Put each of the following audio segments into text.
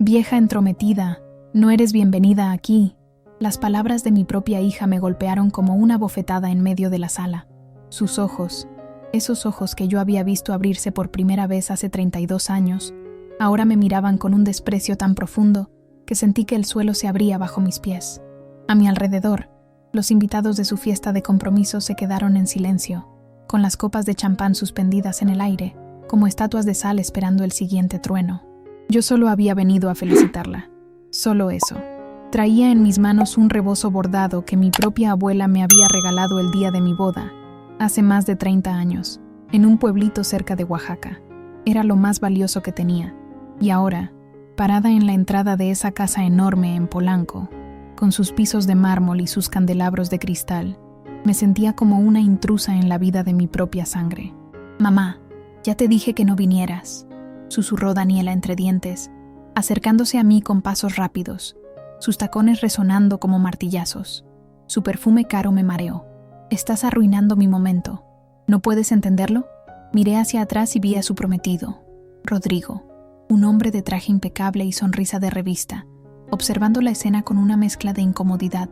Vieja entrometida, no eres bienvenida aquí. Las palabras de mi propia hija me golpearon como una bofetada en medio de la sala. Sus ojos, esos ojos que yo había visto abrirse por primera vez hace 32 años, ahora me miraban con un desprecio tan profundo que sentí que el suelo se abría bajo mis pies. A mi alrededor, los invitados de su fiesta de compromiso se quedaron en silencio, con las copas de champán suspendidas en el aire, como estatuas de sal esperando el siguiente trueno. Yo solo había venido a felicitarla. Solo eso. Traía en mis manos un rebozo bordado que mi propia abuela me había regalado el día de mi boda, hace más de 30 años, en un pueblito cerca de Oaxaca. Era lo más valioso que tenía. Y ahora, parada en la entrada de esa casa enorme en Polanco, con sus pisos de mármol y sus candelabros de cristal, me sentía como una intrusa en la vida de mi propia sangre. «Mamá, ya te dije que no vinieras», susurró Daniela entre dientes, acercándose a mí con pasos rápidos, sus tacones resonando como martillazos. Su perfume caro me mareó. «Estás arruinando mi momento. ¿No puedes entenderlo?» Miré hacia atrás y vi a su prometido, Rodrigo, un hombre de traje impecable y sonrisa de revista, observando la escena con una mezcla de incomodidad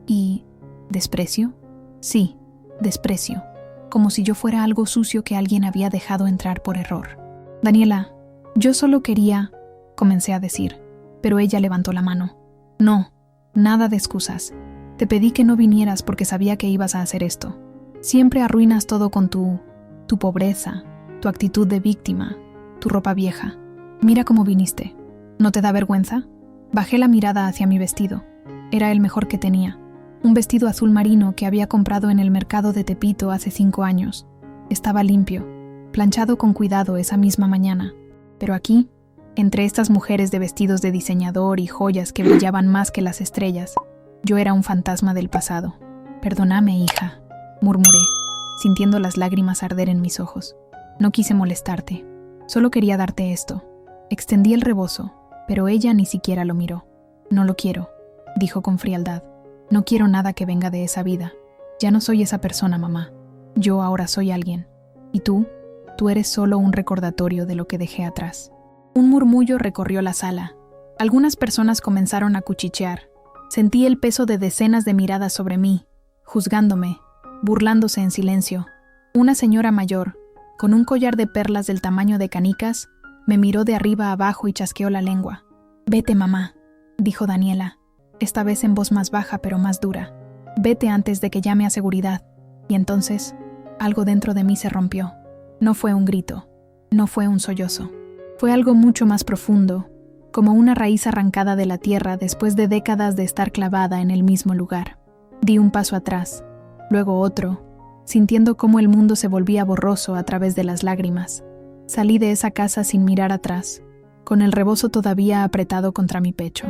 y... ¿desprecio? Sí, desprecio, como si yo fuera algo sucio que alguien había dejado entrar por error. «Daniela, yo solo quería...», comencé a decir, pero ella levantó la mano. «No, nada de excusas. Te pedí que no vinieras porque sabía que ibas a hacer esto. Siempre arruinas todo con tu pobreza, tu actitud de víctima, tu ropa vieja. Mira cómo viniste. ¿No te da vergüenza?» Bajé la mirada hacia mi vestido. Era el mejor que tenía. Un vestido azul marino que había comprado en el mercado de Tepito hace 5 años. Estaba limpio, planchado con cuidado esa misma mañana. Pero aquí, entre estas mujeres de vestidos de diseñador y joyas que brillaban más que las estrellas, yo era un fantasma del pasado. «Perdóname, hija», murmuré, sintiendo las lágrimas arder en mis ojos. «No quise molestarte. Solo quería darte esto». Extendí el rebozo, pero ella ni siquiera lo miró. «No lo quiero», dijo con frialdad. «No quiero nada que venga de esa vida. Ya no soy esa persona, mamá. Yo ahora soy alguien. Y tú eres solo un recordatorio de lo que dejé atrás». Un murmullo recorrió la sala. Algunas personas comenzaron a cuchichear. Sentí el peso de decenas de miradas sobre mí, juzgándome, burlándose en silencio. Una señora mayor, con un collar de perlas del tamaño de canicas, me miró de arriba a abajo y chasqueó la lengua. «Vete, mamá», dijo Daniela, esta vez en voz más baja pero más dura. «Vete antes de que llame a seguridad». Y entonces, algo dentro de mí se rompió. No fue un grito, no fue un sollozo. Fue algo mucho más profundo, como una raíz arrancada de la tierra después de décadas de estar clavada en el mismo lugar. Di un paso atrás, luego otro, sintiendo cómo el mundo se volvía borroso a través de las lágrimas. Salí de esa casa sin mirar atrás, con el rebozo todavía apretado contra mi pecho.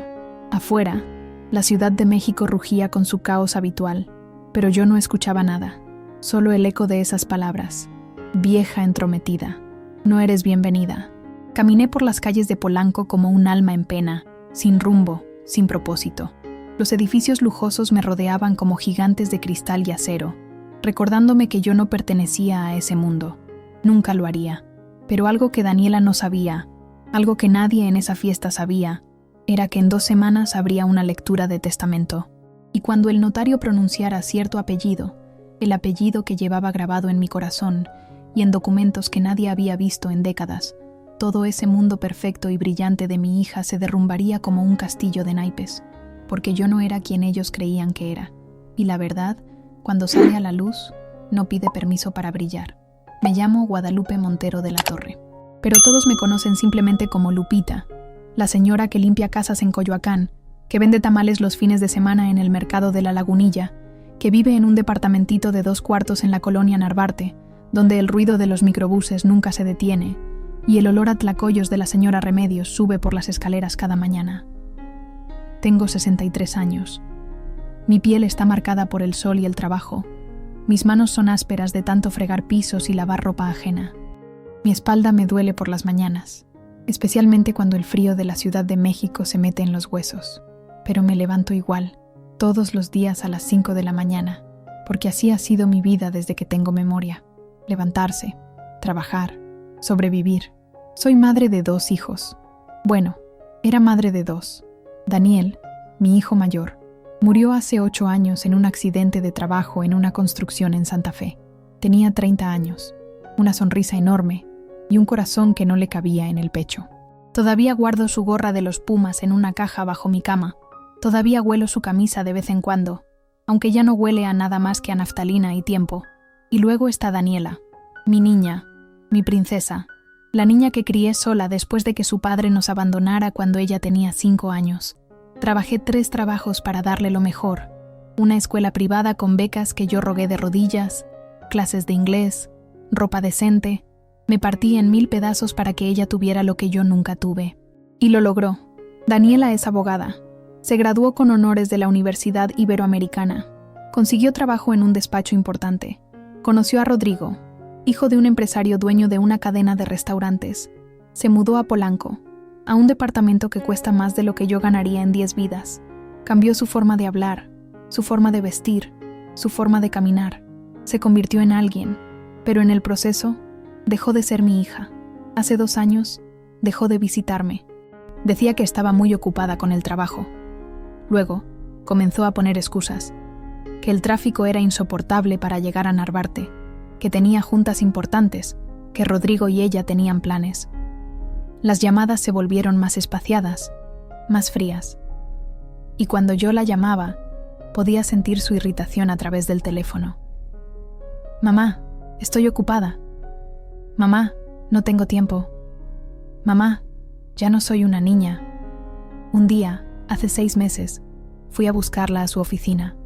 Afuera, la Ciudad de México rugía con su caos habitual, pero yo no escuchaba nada, solo el eco de esas palabras. «Vieja entrometida, no eres bienvenida». Caminé por las calles de Polanco como un alma en pena, sin rumbo, sin propósito. Los edificios lujosos me rodeaban como gigantes de cristal y acero, recordándome que yo no pertenecía a ese mundo. Nunca lo haría. Pero algo que Daniela no sabía, algo que nadie en esa fiesta sabía, era que en 2 semanas habría una lectura de testamento. Y cuando el notario pronunciara cierto apellido, el apellido que llevaba grabado en mi corazón y en documentos que nadie había visto en décadas, todo ese mundo perfecto y brillante de mi hija se derrumbaría como un castillo de naipes, porque yo no era quien ellos creían que era. Y la verdad, cuando sale a la luz, no pide permiso para brillar. Me llamo Guadalupe Montero de la Torre, pero todos me conocen simplemente como Lupita, la señora que limpia casas en Coyoacán, que vende tamales los fines de semana en el mercado de la Lagunilla, que vive en un departamentito de 2 cuartos en la colonia Narvarte, donde el ruido de los microbuses nunca se detiene, y el olor a tlacoyos de la señora Remedios sube por las escaleras cada mañana. Tengo 63 años. Mi piel está marcada por el sol y el trabajo. Mis manos son ásperas de tanto fregar pisos y lavar ropa ajena. Mi espalda me duele por las mañanas, especialmente cuando el frío de la Ciudad de México se mete en los huesos. Pero me levanto igual, todos los días a las 5 de la mañana, porque así ha sido mi vida desde que tengo memoria. Levantarse, trabajar, sobrevivir. Soy madre de 2 hijos. Bueno, Era madre de 2. Daniel, mi hijo mayor, murió hace 8 años en un accidente de trabajo en una construcción en Santa Fe. Tenía 30 años, una sonrisa enorme y un corazón que no le cabía en el pecho. Todavía guardo su gorra de los Pumas en una caja bajo mi cama. Todavía huelo su camisa de vez en cuando, aunque ya no huele a nada más que a naftalina y tiempo. Y luego está Daniela, mi niña, mi princesa, la niña que crié sola después de que su padre nos abandonara cuando ella tenía 5 años. Trabajé 3 trabajos para darle lo mejor. Una escuela privada con becas que yo rogué de rodillas, clases de inglés, ropa decente. Me partí en 1000 pedazos para que ella tuviera lo que yo nunca tuve. Y lo logró. Daniela es abogada. Se graduó con honores de la Universidad Iberoamericana. Consiguió trabajo en un despacho importante. Conoció a Rodrigo, hijo de un empresario dueño de una cadena de restaurantes. Se mudó a Polanco, a un departamento que cuesta más de lo que yo ganaría en 10 vidas. Cambió su forma de hablar, su forma de vestir, su forma de caminar. Se convirtió en alguien, pero en el proceso dejó de ser mi hija. Hace 2 años dejó de visitarme. Decía que estaba muy ocupada con el trabajo. Luego comenzó a poner excusas, que el tráfico era insoportable para llegar a Narvarte, que tenía juntas importantes, que Rodrigo y ella tenían planes. Las llamadas se volvieron más espaciadas, más frías. Y cuando yo la llamaba, podía sentir su irritación a través del teléfono. Mamá, estoy ocupada. Mamá, no tengo tiempo. Mamá, ya no soy una niña. Un día, hace 6 meses, fui a buscarla a su oficina.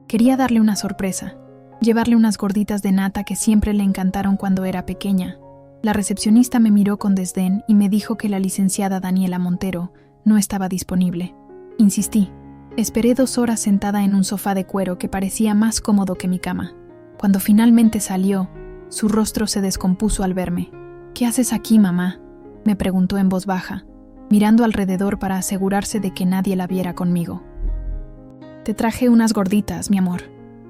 Quería darle una sorpresa, llevarle unas gorditas de nata que siempre le encantaron cuando era pequeña. La recepcionista me miró con desdén y me dijo que la licenciada Daniela Montero no estaba disponible. Insistí. Esperé 2 horas sentada en un sofá de cuero que parecía más cómodo que mi cama. Cuando finalmente salió, su rostro se descompuso al verme. «¿Qué haces aquí, mamá?», me preguntó en voz baja, mirando alrededor para asegurarse de que nadie la viera conmigo. «Te traje unas gorditas, mi amor»,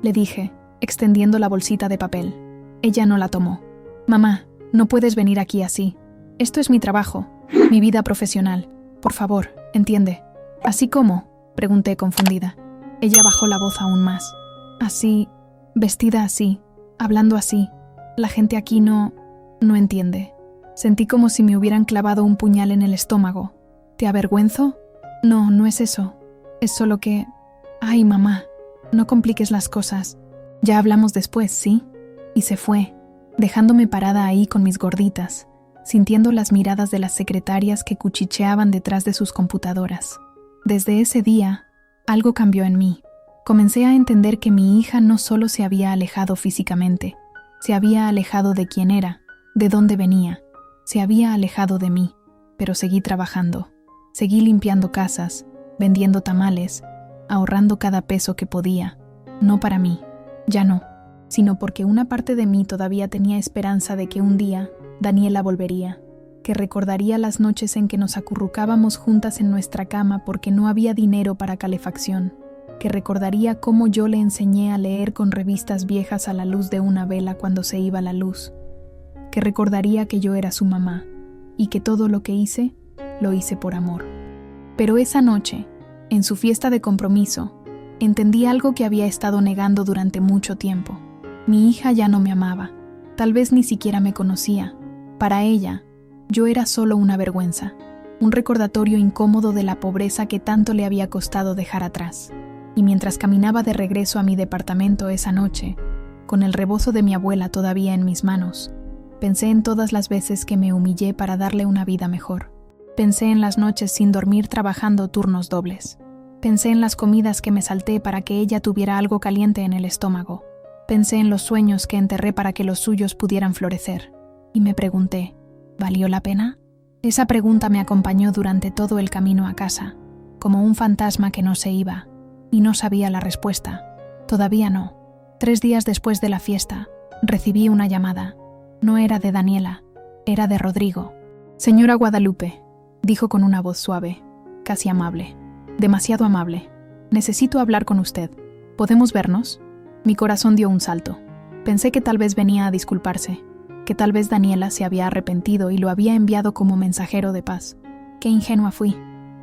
le dije, extendiendo la bolsita de papel. Ella no la tomó. «Mamá, no puedes venir aquí así. Esto es mi trabajo, mi vida profesional. Por favor, entiende». «¿Así cómo?», pregunté confundida. Ella bajó la voz aún más. «Así, vestida así, hablando así. La gente aquí no entiende». Sentí como si me hubieran clavado un puñal en el estómago. «¿Te avergüenzo?». «No, no es eso. Es solo que... Ay, mamá, no compliques las cosas. Ya hablamos después, ¿sí?». Y se fue, dejándome parada ahí con mis gorditas, sintiendo las miradas de las secretarias que cuchicheaban detrás de sus computadoras. Desde ese día, algo cambió en mí. Comencé a entender que mi hija no solo se había alejado físicamente, se había alejado de quién era, de dónde venía, se había alejado de mí, pero seguí trabajando. Seguí limpiando casas, vendiendo tamales, ahorrando cada peso que podía. No para mí, ya no, sino porque una parte de mí todavía tenía esperanza de que un día Daniela volvería, que recordaría las noches en que nos acurrucábamos juntas en nuestra cama porque no había dinero para calefacción, que recordaría cómo yo le enseñé a leer con revistas viejas a la luz de una vela cuando se iba la luz, que recordaría que yo era su mamá y que todo lo que hice, lo hice por amor. Pero esa noche, en su fiesta de compromiso, entendí algo que había estado negando durante mucho tiempo. Mi hija ya no me amaba, tal vez ni siquiera me conocía. Para ella, yo era solo una vergüenza, un recordatorio incómodo de la pobreza que tanto le había costado dejar atrás. Y mientras caminaba de regreso a mi departamento esa noche, con el rebozo de mi abuela todavía en mis manos, pensé en todas las veces que me humillé para darle una vida mejor. Pensé en las noches sin dormir trabajando turnos dobles. Pensé en las comidas que me salté para que ella tuviera algo caliente en el estómago. Pensé en los sueños que enterré para que los suyos pudieran florecer. Y me pregunté, ¿valió la pena? Esa pregunta me acompañó durante todo el camino a casa, como un fantasma que no se iba, y no sabía la respuesta. Todavía no. 3 días después de la fiesta, recibí una llamada. No era de Daniela, era de Rodrigo. «Señora Guadalupe», dijo con una voz suave, casi amable. Demasiado amable. «Necesito hablar con usted. ¿Podemos vernos?». Mi corazón dio un salto. Pensé que tal vez venía a disculparse, que tal vez Daniela se había arrepentido y lo había enviado como mensajero de paz. Qué ingenua fui.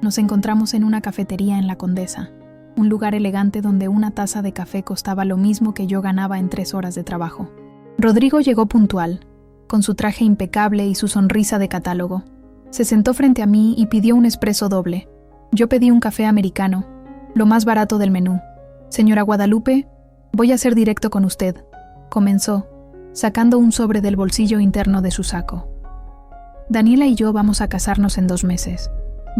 Nos encontramos en una cafetería en La Condesa, un lugar elegante donde una taza de café costaba lo mismo que yo ganaba en 3 horas de trabajo. Rodrigo llegó puntual, con su traje impecable y su sonrisa de catálogo. Se sentó frente a mí y pidió un espresso doble. Yo pedí un café americano, lo más barato del menú. Señora Guadalupe, voy a ser directo con usted, comenzó, sacando un sobre del bolsillo interno de su saco. Daniela y yo vamos a casarnos en 2 meses.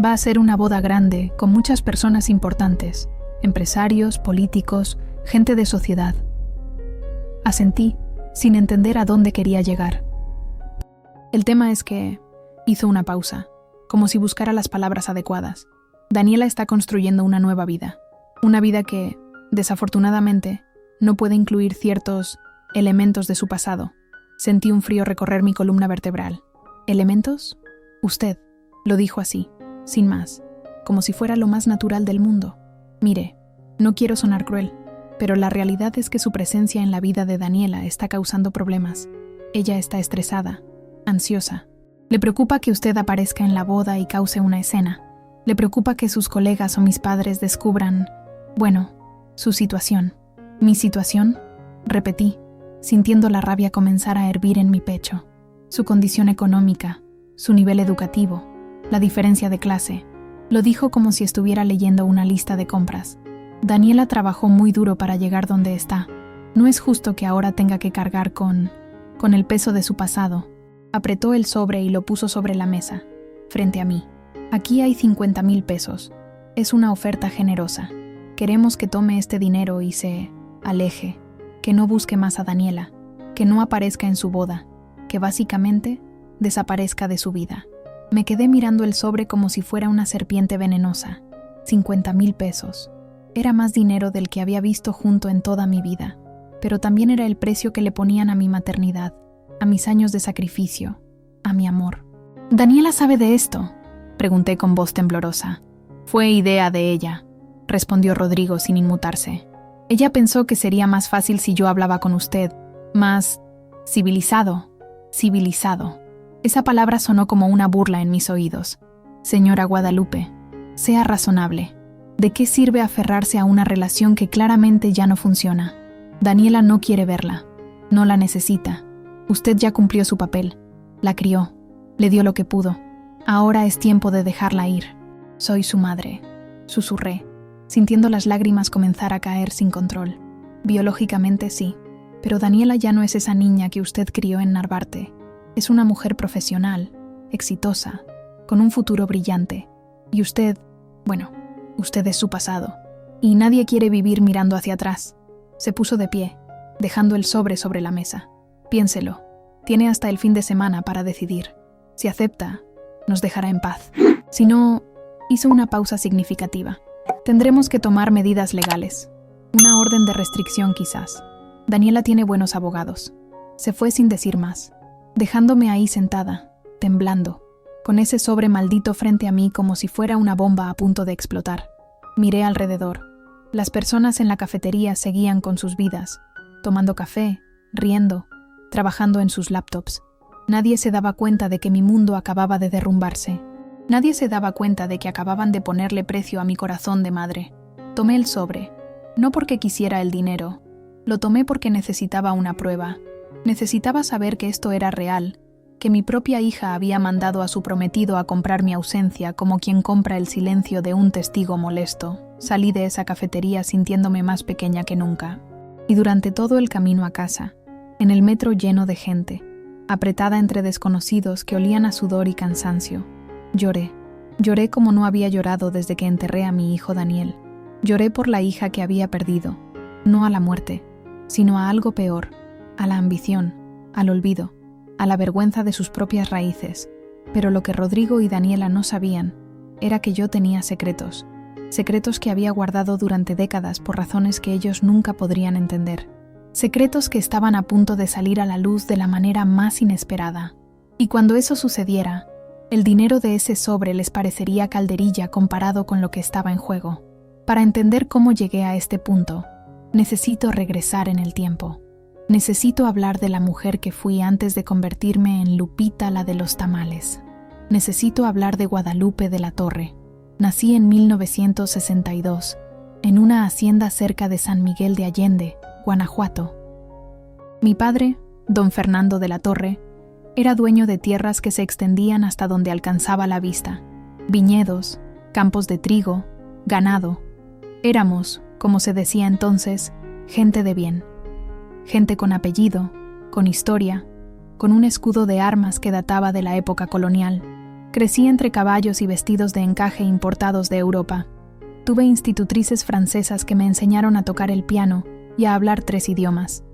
Va a ser una boda grande, con muchas personas importantes, empresarios, políticos, gente de sociedad. Asentí, sin entender a dónde quería llegar. El tema es que hizo una pausa, como si buscara las palabras adecuadas. Daniela está construyendo una nueva vida. Una vida que, desafortunadamente, no puede incluir ciertos elementos de su pasado. Sentí un frío recorrer mi columna vertebral. ¿Elementos? Usted, lo dijo así, sin más, como si fuera lo más natural del mundo. Mire, no quiero sonar cruel, pero la realidad es que su presencia en la vida de Daniela está causando problemas. Ella está estresada, ansiosa. Le preocupa que usted aparezca en la boda y cause una escena. Le preocupa que sus colegas o mis padres descubran, bueno, su situación. ¿Mi situación? Repetí, sintiendo la rabia comenzar a hervir en mi pecho. Su condición económica, su nivel educativo, la diferencia de clase. Lo dijo como si estuviera leyendo una lista de compras. Daniela trabajó muy duro para llegar donde está. No es justo que ahora tenga que cargar con el peso de su pasado. Apretó el sobre y lo puso sobre la mesa, frente a mí. Aquí hay 50,000 pesos. Es una oferta generosa. Queremos que tome este dinero y se aleje, que no busque más a Daniela, que no aparezca en su boda, que básicamente desaparezca de su vida. Me quedé mirando el sobre como si fuera una serpiente venenosa. 50,000 pesos. Era más dinero del que había visto junto en toda mi vida, pero también era el precio que le ponían a mi maternidad, a mis años de sacrificio, a mi amor. ¿Daniela sabe de esto?, pregunté con voz temblorosa. Fue idea de ella, respondió Rodrigo sin inmutarse. Ella pensó que sería más fácil si yo hablaba con usted, más civilizado. Esa palabra sonó como una burla en mis oídos. Señora Guadalupe, sea razonable. ¿De qué sirve aferrarse a una relación que claramente ya no funciona? Daniela no quiere verla, no la necesita. Usted ya cumplió su papel, la crió, le dio lo que pudo. Ahora es tiempo de dejarla ir. Soy su madre, susurré, sintiendo las lágrimas comenzar a caer sin control. Biológicamente sí, pero Daniela ya no es esa niña que usted crió en Narvarte. Es una mujer profesional, exitosa, con un futuro brillante. Y usted, bueno, usted es su pasado. Y nadie quiere vivir mirando hacia atrás. Se puso de pie, dejando el sobre la mesa. Piénselo. Tiene hasta el fin de semana para decidir. Si acepta, nos dejará en paz. Si no, hizo una pausa significativa. Tendremos que tomar medidas legales. Una orden de restricción quizás. Daniela tiene buenos abogados. Se fue sin decir más, dejándome ahí sentada, temblando, con ese sobre maldito frente a mí como si fuera una bomba a punto de explotar. Miré alrededor. Las personas en la cafetería seguían con sus vidas, tomando café, riendo, trabajando en sus laptops. Nadie se daba cuenta de que mi mundo acababa de derrumbarse. Nadie se daba cuenta de que acababan de ponerle precio a mi corazón de madre. Tomé el sobre, no porque quisiera el dinero. Lo tomé porque necesitaba una prueba. Necesitaba saber que esto era real, que mi propia hija había mandado a su prometido a comprar mi ausencia como quien compra el silencio de un testigo molesto. Salí de esa cafetería sintiéndome más pequeña que nunca. Y durante todo el camino a casa, en el metro lleno de gente, apretada entre desconocidos que olían a sudor y cansancio, lloré. Lloré como no había llorado desde que enterré a mi hijo Daniel. Lloré por la hija que había perdido, no a la muerte, sino a algo peor, a la ambición, al olvido, a la vergüenza de sus propias raíces. Pero lo que Rodrigo y Daniela no sabían era que yo tenía secretos, secretos que había guardado durante décadas por razones que ellos nunca podrían entender, secretos que estaban a punto de salir a la luz de la manera más inesperada. Y cuando eso sucediera, el dinero de ese sobre les parecería calderilla comparado con lo que estaba en juego. Para entender cómo llegué a este punto, necesito regresar en el tiempo. Necesito hablar de la mujer que fui antes de convertirme en Lupita, la de los tamales. Necesito hablar de Guadalupe de la Torre, Nací en 1962, en una hacienda cerca de San Miguel de Allende, Guanajuato. Mi padre, don Fernando de la Torre, era dueño de tierras que se extendían hasta donde alcanzaba la vista. Viñedos, campos de trigo, ganado. Éramos, como se decía entonces, gente de bien. Gente con apellido, con historia, con un escudo de armas que databa de la época colonial. Crecí entre caballos y vestidos de encaje importados de Europa. Tuve institutrices francesas que me enseñaron a tocar el piano y a hablar 3 idiomas.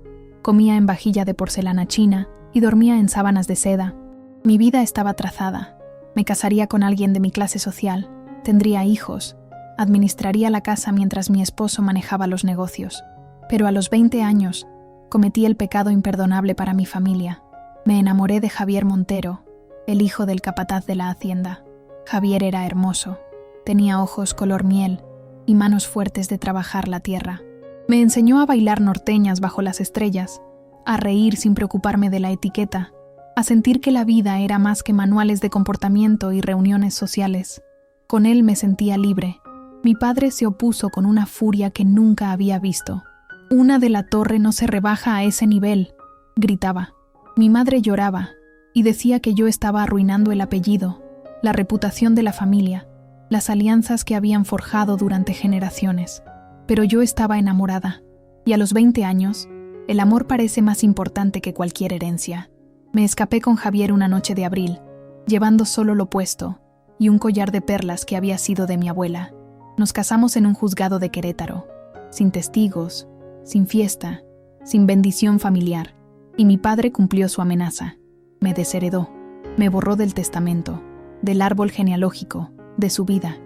Comía en vajilla de porcelana china y dormía en sábanas de seda. Mi vida estaba trazada. Me casaría con alguien de mi clase social, tendría hijos, administraría la casa mientras mi esposo manejaba los negocios. Pero a los 20 años, cometí el pecado imperdonable para mi familia. Me enamoré de Javier Montero, el hijo del capataz de la hacienda. Javier era hermoso, tenía ojos color miel y manos fuertes de trabajar la tierra. Me enseñó a bailar norteñas bajo las estrellas, a reír sin preocuparme de la etiqueta, a sentir que la vida era más que manuales de comportamiento y reuniones sociales. Con él me sentía libre. Mi padre se opuso con una furia que nunca había visto. «Una de la Torre no se rebaja a ese nivel», gritaba. Mi madre lloraba y decía que yo estaba arruinando el apellido, la reputación de la familia, las alianzas que habían forjado durante generaciones. Pero yo estaba enamorada, y a los 20 años, el amor parece más importante que cualquier herencia. Me escapé con Javier una noche de abril, llevando solo lo puesto y un collar de perlas que había sido de mi abuela. Nos casamos en un juzgado de Querétaro, sin testigos, sin fiesta, sin bendición familiar, y mi padre cumplió su amenaza. Me desheredó, me borró del testamento, del árbol genealógico, de su vida.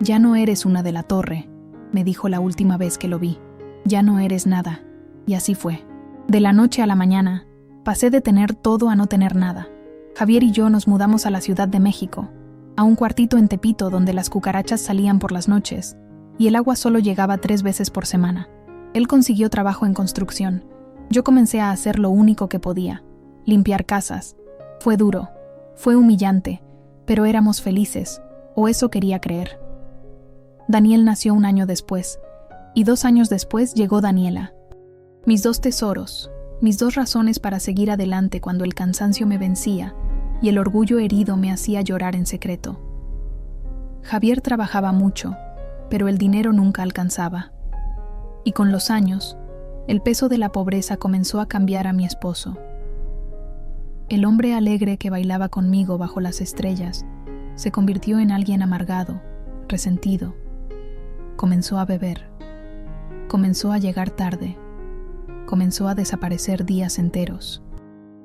«Ya no eres una de la Torre», me dijo la última vez que lo vi. «Ya no eres nada». Y así fue. De la noche a la mañana, pasé de tener todo a no tener nada. Javier y yo nos mudamos a la Ciudad de México, a un cuartito en Tepito donde las cucarachas salían por las noches y el agua solo llegaba 3 veces por semana. Él consiguió trabajo en construcción. Yo comencé a hacer lo único que podía, limpiar casas. Fue duro, fue humillante, pero éramos felices, o eso quería creer. Daniel nació 1 año después, y 2 años después llegó Daniela. Mis 2 tesoros, mis 2 razones para seguir adelante cuando el cansancio me vencía y el orgullo herido me hacía llorar en secreto. Javier trabajaba mucho, pero el dinero nunca alcanzaba. Y con los años, el peso de la pobreza comenzó a cambiar a mi esposo. El hombre alegre que bailaba conmigo bajo las estrellas se convirtió en alguien amargado, resentido. Comenzó a beber. Comenzó a llegar tarde. Comenzó a desaparecer días enteros.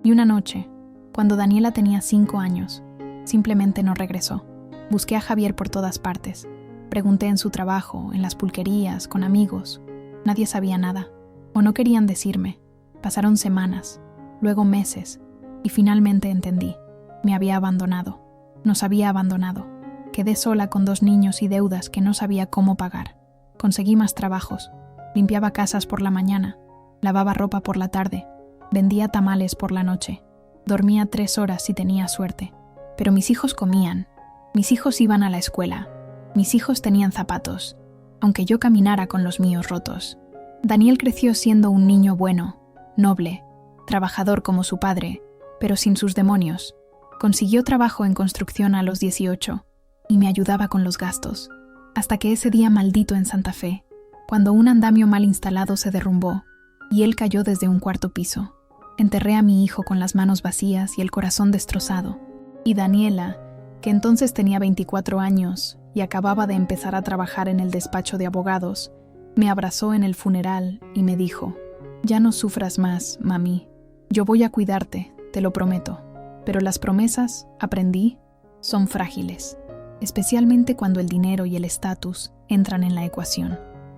Y una noche, cuando Daniela tenía 5 años, simplemente no regresó. Busqué a Javier por todas partes. Pregunté en su trabajo, en las pulquerías, con amigos. Nadie sabía nada, o no querían decirme. Pasaron semanas, luego meses, y finalmente entendí. Me había abandonado. Nos había abandonado. Quedé sola con 2 niños y deudas que no sabía cómo pagar. Conseguí más trabajos. Limpiaba casas por la mañana. Lavaba ropa por la tarde. Vendía tamales por la noche. Dormía 3 horas si tenía suerte. Pero mis hijos comían. Mis hijos iban a la escuela. Mis hijos tenían zapatos, aunque yo caminara con los míos rotos. Daniel creció siendo un niño bueno, noble, trabajador como su padre, pero sin sus demonios. Consiguió trabajo en construcción a los 18 y me ayudaba con los gastos, hasta que ese día maldito en Santa Fe, cuando un andamio mal instalado se derrumbó y él cayó desde un 4º piso. Enterré a mi hijo con las manos vacías y el corazón destrozado, y Daniela, que entonces tenía 24 años y acababa de empezar a trabajar en el despacho de abogados, me abrazó en el funeral y me dijo: «Ya no sufras más, mami. Yo voy a cuidarte, te lo prometo. Pero las promesas, aprendí, son frágiles, especialmente cuando el dinero y el estatus entran en la ecuación».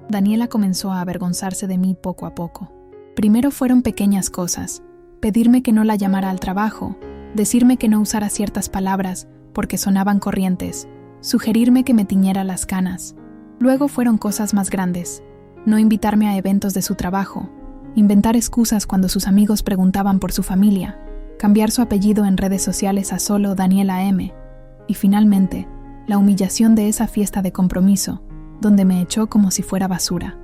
Daniela comenzó a avergonzarse de mí poco a poco. Primero fueron pequeñas cosas: pedirme que no la llamara al trabajo, decirme que no usara ciertas palabras porque sonaban corrientes, sugerirme que me tiñera las canas. Luego fueron cosas más grandes: no invitarme a eventos de su trabajo, inventar excusas cuando sus amigos preguntaban por su familia, cambiar su apellido en redes sociales a solo Daniela M. Y finalmente, la humillación de esa fiesta de compromiso, donde me echó como si fuera basura.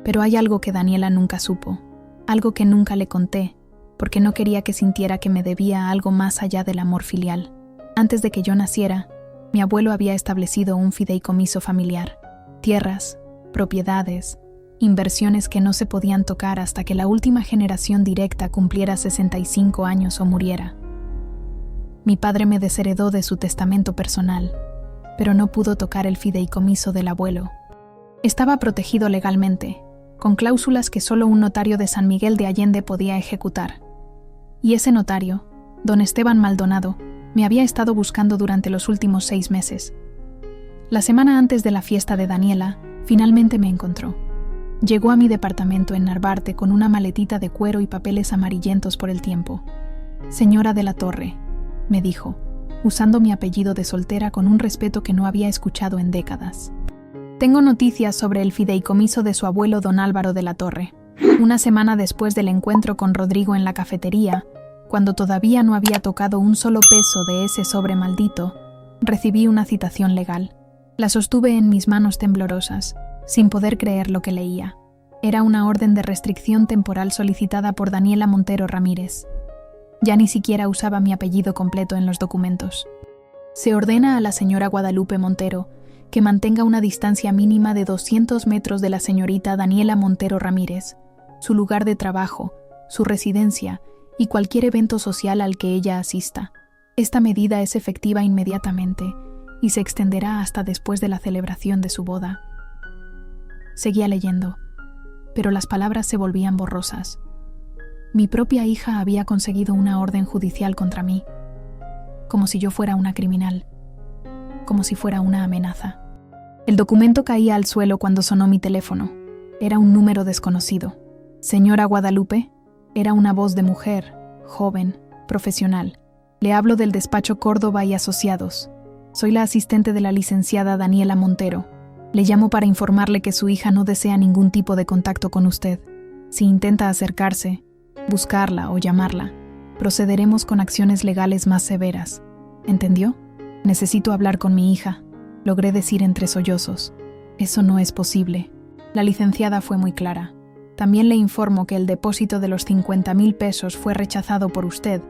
Pero hay algo que Daniela nunca supo, algo que nunca le conté, porque no quería que sintiera que me debía algo más allá del amor filial. Antes de que yo naciera, mi abuelo había establecido un fideicomiso familiar, tierras, propiedades, inversiones que no se podían tocar hasta que la última generación directa cumpliera 65 años o muriera. Mi padre me desheredó de su testamento personal, pero no pudo tocar el fideicomiso del abuelo. Estaba protegido legalmente, con cláusulas que solo un notario de San Miguel de Allende podía ejecutar. Y ese notario, don Esteban Maldonado, me había estado buscando durante los últimos 6 meses. La semana antes de la fiesta de Daniela, finalmente me encontró. Llegó a mi departamento en Narvarte con una maletita de cuero y papeles amarillentos por el tiempo. «Señora de la Torre», me dijo, usando mi apellido de soltera con un respeto que no había escuchado en décadas. «Tengo noticias sobre el fideicomiso de su abuelo don Álvaro de la Torre. Una semana después del encuentro con Rodrigo en la cafetería, cuando todavía no había tocado un solo peso de ese sobre maldito, recibí una citación legal. La sostuve en mis manos temblorosas, sin poder creer lo que leía. Era una orden de restricción temporal solicitada por Daniela Montero Ramírez. Ya ni siquiera usaba mi apellido completo en los documentos. Se ordena a la señora Guadalupe Montero que mantenga una distancia mínima de 200 metros de la señorita Daniela Montero Ramírez, su lugar de trabajo, su residencia y cualquier evento social al que ella asista. Esta medida es efectiva inmediatamente y se extenderá hasta después de la celebración de su boda. Seguía leyendo, pero las palabras se volvían borrosas. Mi propia hija había conseguido una orden judicial contra mí, como si yo fuera una criminal, como si fuera una amenaza. El documento caía al suelo cuando sonó mi teléfono. Era un número desconocido. «Señora Guadalupe», era una voz de mujer, joven, profesional. «Le hablo del despacho Córdoba y Asociados. Soy la asistente de la licenciada Daniela Montero. Le llamo para informarle que su hija no desea ningún tipo de contacto con usted. Si intenta acercarse, buscarla o llamarla, procederemos con acciones legales más severas. ¿Entendió? Necesito hablar con mi hija», logré decir entre sollozos. «Eso no es posible». La licenciada fue muy clara. «También le informo que el depósito de los 50,000 pesos fue rechazado por usted,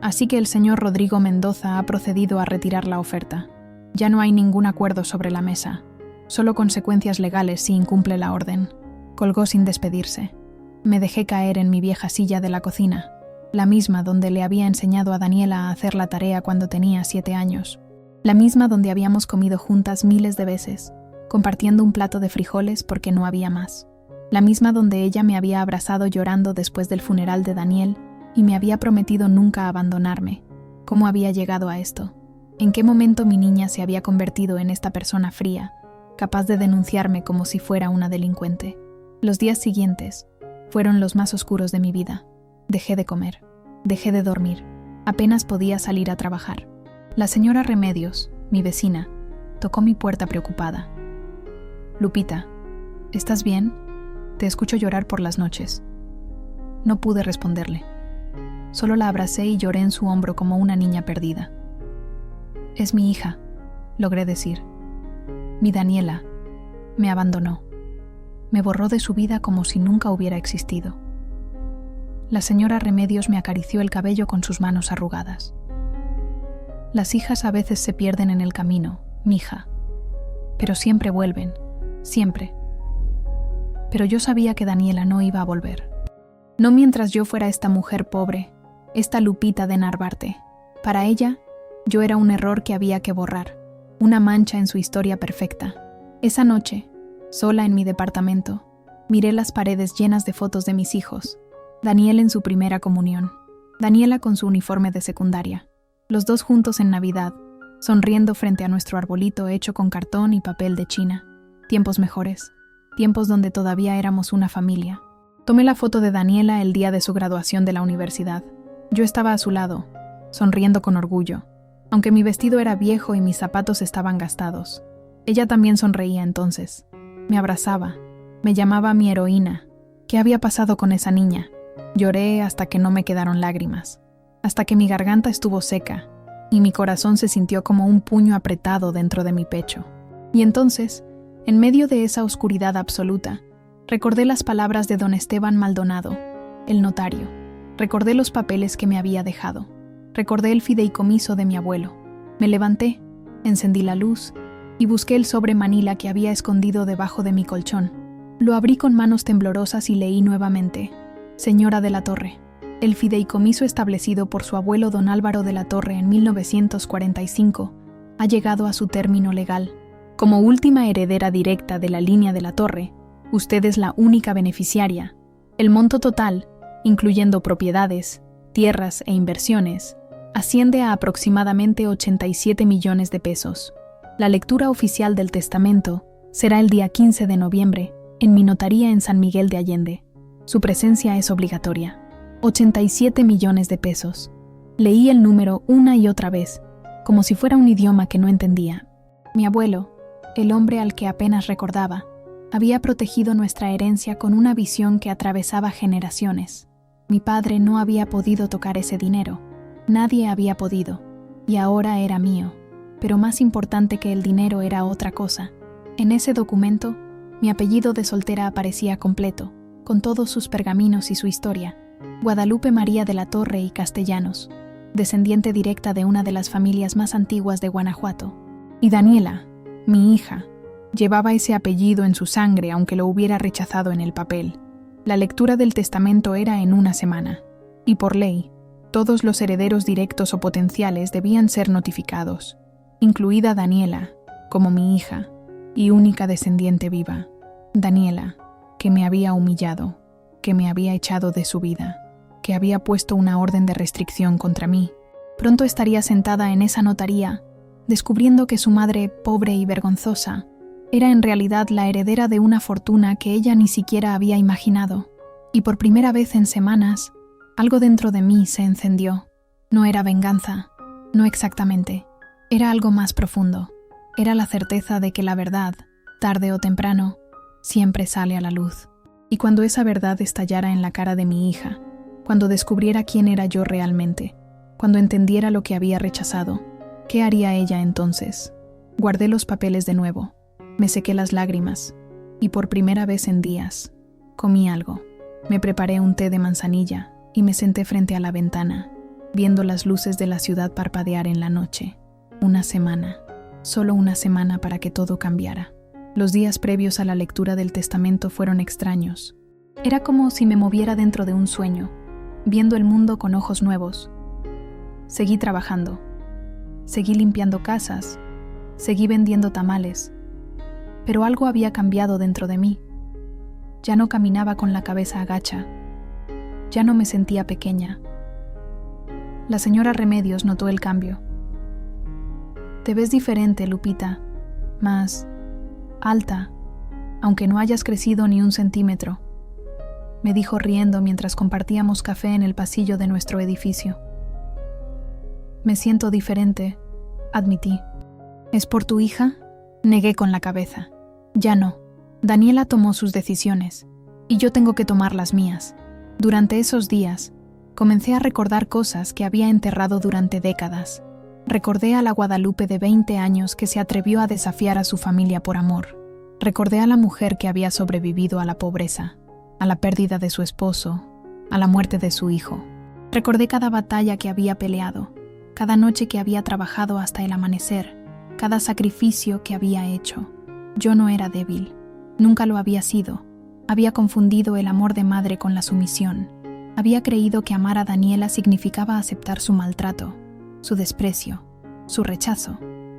así que el señor Rodrigo Mendoza ha procedido a retirar la oferta. Ya no hay ningún acuerdo sobre la mesa, solo consecuencias legales si incumple la orden». Colgó sin despedirse. Me dejé caer en mi vieja silla de la cocina, la misma donde le había enseñado a Daniela a hacer la tarea cuando tenía 7 años, la misma donde habíamos comido juntas miles de veces, compartiendo un plato de frijoles porque no había más, la misma donde ella me había abrazado llorando después del funeral de Daniel y me había prometido nunca abandonarme. ¿Cómo había llegado a esto? ¿En qué momento mi niña se había convertido en esta persona fría, capaz de denunciarme como si fuera una delincuente? Los días siguientes fueron los más oscuros de mi vida. Dejé de comer, dejé de dormir, apenas podía salir a trabajar. La señora Remedios, mi vecina, tocó mi puerta preocupada. «Lupita, ¿estás bien? Te escucho llorar por las noches». No pude responderle. Solo la abracé y lloré en su hombro como una niña perdida. «Es mi hija», logré decir. «Mi Daniela me abandonó. Me borró de su vida como si nunca hubiera existido». La señora Remedios me acarició el cabello con sus manos arrugadas. «Las hijas a veces se pierden en el camino, mija, pero siempre vuelven, siempre». Pero yo sabía que Daniela no iba a volver. No mientras yo fuera esta mujer pobre, esta Lupita de Narvarte. Para ella, yo era un error que había que borrar, una mancha en su historia perfecta. Esa noche, sola en mi departamento, miré las paredes llenas de fotos de mis hijos. Daniel en su primera comunión, Daniela con su uniforme de secundaria, los dos juntos en Navidad, sonriendo frente a nuestro arbolito hecho con cartón y papel de China. Tiempos mejores, tiempos donde todavía éramos una familia. Tomé la foto de Daniela el día de su graduación de la universidad. Yo estaba a su lado, sonriendo con orgullo, aunque mi vestido era viejo y mis zapatos estaban gastados. Ella también sonreía entonces. Me abrazaba, me llamaba mi heroína. ¿Qué había pasado con esa niña? Lloré hasta que no me quedaron lágrimas, hasta que mi garganta estuvo seca, y mi corazón se sintió como un puño apretado dentro de mi pecho. Y entonces, en medio de esa oscuridad absoluta, recordé las palabras de don Esteban Maldonado, el notario. Recordé los papeles que me había dejado. Recordé el fideicomiso de mi abuelo. Me levanté, encendí la luz y busqué el sobre manila que había escondido debajo de mi colchón. Lo abrí con manos temblorosas y leí nuevamente: Señora de la Torre, el fideicomiso establecido por su abuelo don Álvaro de la Torre en 1945 ha llegado a su término legal. Como última heredera directa de la línea de la Torre, usted es la única beneficiaria. El monto total, incluyendo propiedades, tierras e inversiones, asciende a aproximadamente 87 millones de pesos. La lectura oficial del testamento será el día 15 de noviembre en mi notaría en San Miguel de Allende. Su presencia es obligatoria. 87 millones de pesos. Leí el número una y otra vez, como si fuera un idioma que no entendía. Mi abuelo, el hombre al que apenas recordaba, había protegido nuestra herencia con una visión que atravesaba generaciones. Mi padre no había podido tocar ese dinero. Nadie había podido. Y ahora era mío. Pero más importante que el dinero era otra cosa. En ese documento, mi apellido de soltera aparecía completo, con todos sus pergaminos y su historia. Guadalupe María de la Torre y Castellanos, descendiente directa de una de las familias más antiguas de Guanajuato. Y Daniela, mi hija, llevaba ese apellido en su sangre aunque lo hubiera rechazado en el papel. La lectura del testamento era en una semana, y por ley, todos los herederos directos o potenciales debían ser notificados, incluida Daniela, como mi hija, y única descendiente viva. Daniela, que me había humillado, que me había echado de su vida, que había puesto una orden de restricción contra mí. Pronto estaría sentada en esa notaría, descubriendo que su madre, pobre y vergonzosa, era en realidad la heredera de una fortuna que ella ni siquiera había imaginado. Y por primera vez en semanas, algo dentro de mí se encendió. No era venganza, no exactamente. Era algo más profundo. Era la certeza de que la verdad, tarde o temprano, siempre sale a la luz. Y cuando esa verdad estallara en la cara de mi hija, cuando descubriera quién era yo realmente, cuando entendiera lo que había rechazado, ¿qué haría ella entonces? Guardé los papeles de nuevo, me sequé las lágrimas, y por primera vez en días, comí algo. Me preparé un té de manzanilla y me senté frente a la ventana, viendo las luces de la ciudad parpadear en la noche. Una semana, solo una semana para que todo cambiara. Los días previos a la lectura del testamento fueron extraños. Era como si me moviera dentro de un sueño, viendo el mundo con ojos nuevos. Seguí trabajando. Seguí limpiando casas. Seguí vendiendo tamales. Pero algo había cambiado dentro de mí. Ya no caminaba con la cabeza agacha. Ya no me sentía pequeña. La señora Remedios notó el cambio. Te ves diferente, Lupita. Más alta, aunque no hayas crecido ni un centímetro, me dijo riendo mientras compartíamos café en el pasillo de nuestro edificio. Me siento diferente, admití. ¿Es por tu hija? Negué con la cabeza. Ya no. Daniela tomó sus decisiones, y yo tengo que tomar las mías. Durante esos días, comencé a recordar cosas que había enterrado durante décadas. Recordé a la Guadalupe de 20 años que se atrevió a desafiar a su familia por amor. Recordé a la mujer que había sobrevivido a la pobreza, a la pérdida de su esposo, a la muerte de su hijo. Recordé cada batalla que había peleado, cada noche que había trabajado hasta el amanecer, cada sacrificio que había hecho. Yo no era débil, nunca lo había sido. Había confundido el amor de madre con la sumisión. Había creído que amar a Daniela significaba aceptar su maltrato, su desprecio, su rechazo,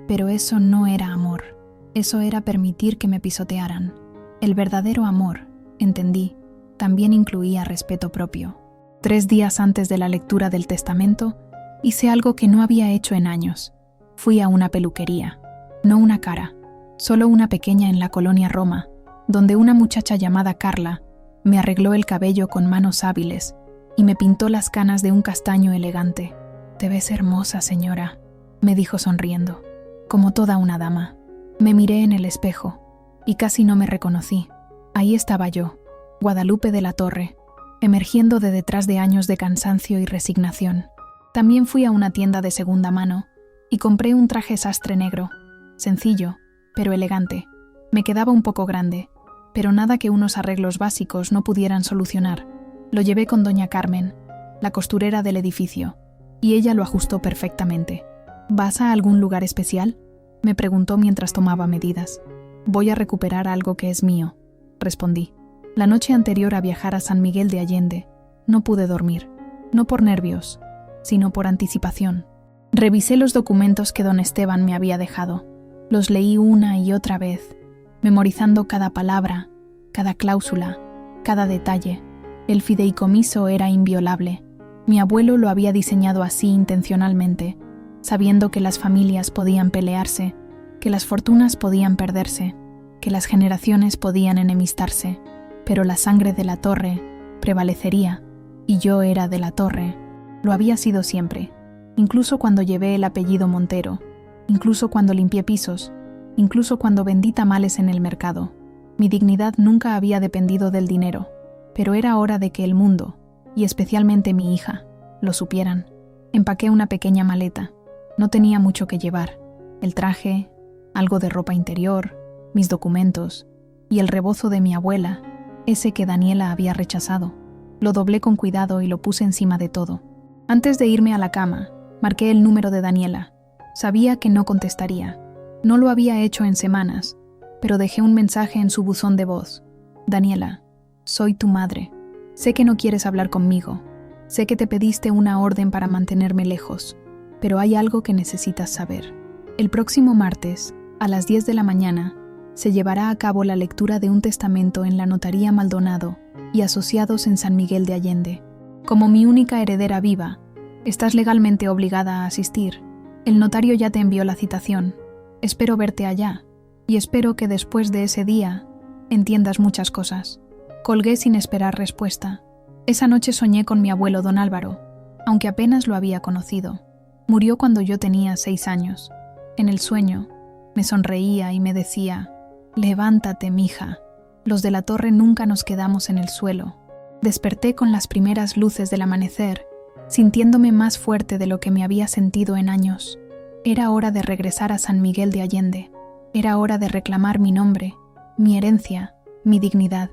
pero eso no era amor. Eso era permitir que me pisotearan. El verdadero amor, entendí, también incluía respeto propio. 3 días antes de la lectura del testamento, hice algo que no había hecho en años. Fui a una peluquería, no una cara, solo una pequeña en la colonia Roma, donde una muchacha llamada Carla me arregló el cabello con manos hábiles y me pintó las canas de un castaño elegante. «Te ves hermosa, señora», me dijo sonriendo, como toda una dama. Me miré en el espejo y casi no me reconocí. Ahí estaba yo, Guadalupe de la Torre, emergiendo de detrás de años de cansancio y resignación. También fui a una tienda de segunda mano y compré un traje sastre negro, sencillo, pero elegante. Me quedaba un poco grande, pero nada que unos arreglos básicos no pudieran solucionar. Lo llevé con doña Carmen, la costurera del edificio, y ella lo ajustó perfectamente. ¿Vas a algún lugar especial?, me preguntó mientras tomaba medidas. Voy a recuperar algo que es mío, respondí. La noche anterior a viajar a San Miguel de Allende, no pude dormir, no por nervios, sino por anticipación. Revisé los documentos que don Esteban me había dejado. Los leí una y otra vez, memorizando cada palabra, cada cláusula, cada detalle. El fideicomiso era inviolable. Mi abuelo lo había diseñado así intencionalmente, sabiendo que las familias podían pelearse, que las fortunas podían perderse, que las generaciones podían enemistarse, pero la sangre de la Torre prevalecería, y yo era de la Torre. Lo había sido siempre, incluso cuando llevé el apellido Montero, incluso cuando limpié pisos, incluso cuando vendí tamales en el mercado. Mi dignidad nunca había dependido del dinero, pero era hora de que el mundo, y especialmente mi hija, lo supieran. Empaqué una pequeña maleta. No tenía mucho que llevar. El traje, algo de ropa interior, mis documentos y el rebozo de mi abuela, ese que Daniela había rechazado. Lo doblé con cuidado y lo puse encima de todo. Antes de irme a la cama, marqué el número de Daniela. Sabía que no contestaría. No lo había hecho en semanas, pero dejé un mensaje en su buzón de voz. Daniela, soy tu madre. Sé que no quieres hablar conmigo. Sé que te pediste una orden para mantenerme lejos, pero hay algo que necesitas saber. El próximo martes, a las 10 de la mañana, se llevará a cabo la lectura de un testamento en la Notaría Maldonado y Asociados en San Miguel de Allende. Como mi única heredera viva, estás legalmente obligada a asistir. El notario ya te envió la citación. Espero verte allá, y espero que después de ese día entiendas muchas cosas. Colgué sin esperar respuesta. Esa noche soñé con mi abuelo don Álvaro, aunque apenas lo había conocido. Murió cuando yo tenía 6 años. En el sueño, me sonreía y me decía: «Levántate, mija. Los de la Torre nunca nos quedamos en el suelo». Desperté con las primeras luces del amanecer, sintiéndome más fuerte de lo que me había sentido en años. Era hora de regresar a San Miguel de Allende. Era hora de reclamar mi nombre, mi herencia, mi dignidad.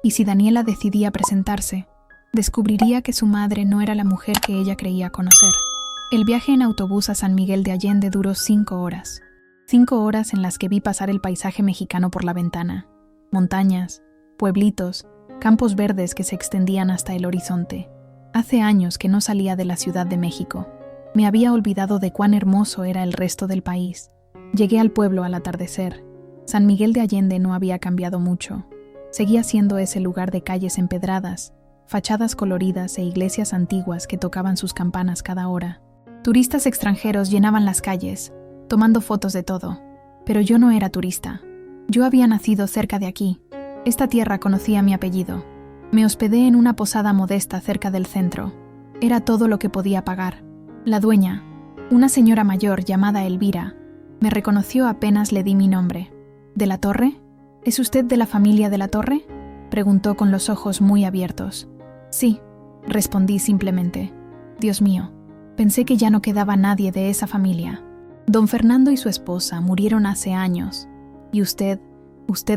Y si Daniela decidía presentarse, descubriría que su madre no era la mujer que ella creía conocer. El viaje en autobús a San Miguel de Allende duró 5 horas. 5 horas en las que vi pasar el paisaje mexicano por la ventana. Montañas, pueblitos, campos verdes que se extendían hasta el horizonte. Hace años que no salía de la Ciudad de México. Me había olvidado de cuán hermoso era el resto del país. Llegué al pueblo al atardecer. San Miguel de Allende no había cambiado mucho. Seguía siendo ese lugar de calles empedradas, fachadas coloridas e iglesias antiguas que tocaban sus campanas cada hora. Turistas extranjeros llenaban las calles, tomando fotos de todo. Pero yo no era turista. Yo había nacido cerca de aquí. Esta tierra conocía mi apellido. Me hospedé en una posada modesta cerca del centro. Era todo lo que podía pagar. La dueña, una señora mayor llamada Elvira, me reconoció apenas le di mi nombre. ¿De la Torre? ¿Es usted de la familia de la Torre?, preguntó con los ojos muy abiertos. Sí, respondí simplemente. Dios mío, pensé que ya no quedaba nadie de esa familia. Don Fernando y su esposa murieron hace años. Y usted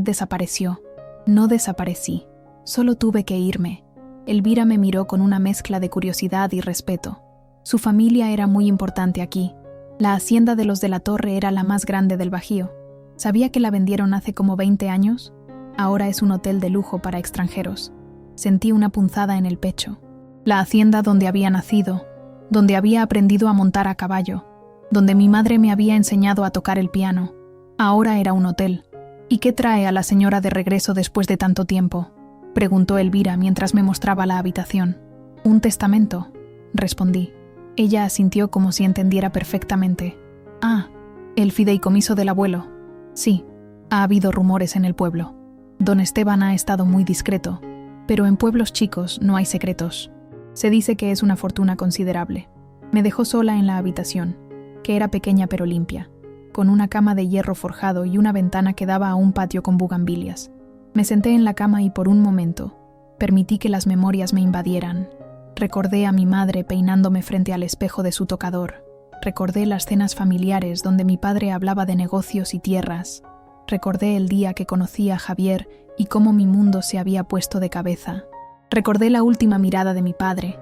desapareció. No desaparecí, solo tuve que irme. Elvira me miró con una mezcla de curiosidad y respeto. Su familia era muy importante aquí. La hacienda de los de la Torre era la más grande del Bajío. ¿Sabía que la vendieron hace como 20 años? Ahora es un hotel de lujo para extranjeros. Sentí una punzada en el pecho. La hacienda donde había nacido, donde había aprendido a montar a caballo, donde mi madre me había enseñado a tocar el piano, ahora era un hotel. ¿Y qué trae a la señora de regreso después de tanto tiempo?, preguntó Elvira mientras me mostraba la habitación. Un testamento, respondí. Ella asintió como si entendiera perfectamente. Ah, el fideicomiso del abuelo. Sí, ha habido rumores en el pueblo. Don Esteban ha estado muy discreto, pero en pueblos chicos no hay secretos. Se dice que es una fortuna considerable. Me dejó sola en la habitación, que era pequeña pero limpia, con una cama de hierro forjado y una ventana que daba a un patio con bugambilias. Me senté en la cama y por un momento permití que las memorias me invadieran. Recordé a mi madre peinándome frente al espejo de su tocador. Recordé las cenas familiares donde mi padre hablaba de negocios y tierras. Recordé el día que conocí a Javier y cómo mi mundo se había puesto de cabeza. Recordé la última mirada de mi padre,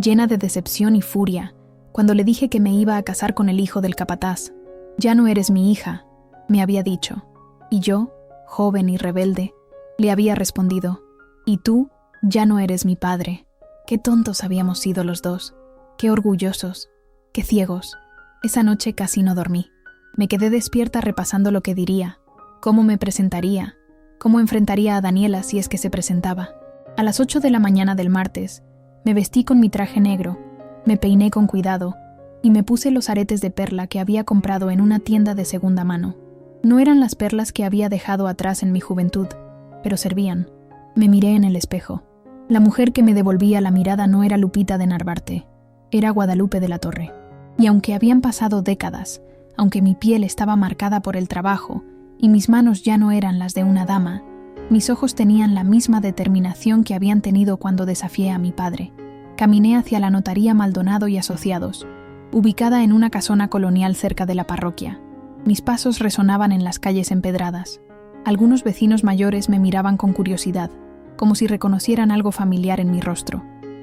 llena de decepción y furia, cuando le dije que me iba a casar con el hijo del capataz. «Ya no eres mi hija», me había dicho. Y yo, joven y rebelde, le había respondido: «Y tú, ya no eres mi padre». Qué tontos habíamos sido los dos, qué orgullosos, qué ciegos. Esa noche casi no dormí. Me quedé despierta repasando lo que diría, cómo me presentaría, cómo enfrentaría a Daniela si es que se presentaba. A las 8 de la mañana del martes, me vestí con mi traje negro, me peiné con cuidado y me puse los aretes de perla que había comprado en una tienda de segunda mano. No eran las perlas que había dejado atrás en mi juventud, pero servían. Me miré en el espejo. La mujer que me devolvía la mirada no era Lupita de Narvarte, era Guadalupe de la Torre. Y aunque habían pasado décadas, aunque mi piel estaba marcada por el trabajo y mis manos ya no eran las de una dama, mis ojos tenían la misma determinación que habían tenido cuando desafié a mi padre. Caminé hacia la notaría Maldonado y Asociados, ubicada en una casona colonial cerca de la parroquia. Mis pasos resonaban en las calles empedradas. Algunos vecinos mayores me miraban con curiosidad, como si reconocieran algo familiar en mi rostro.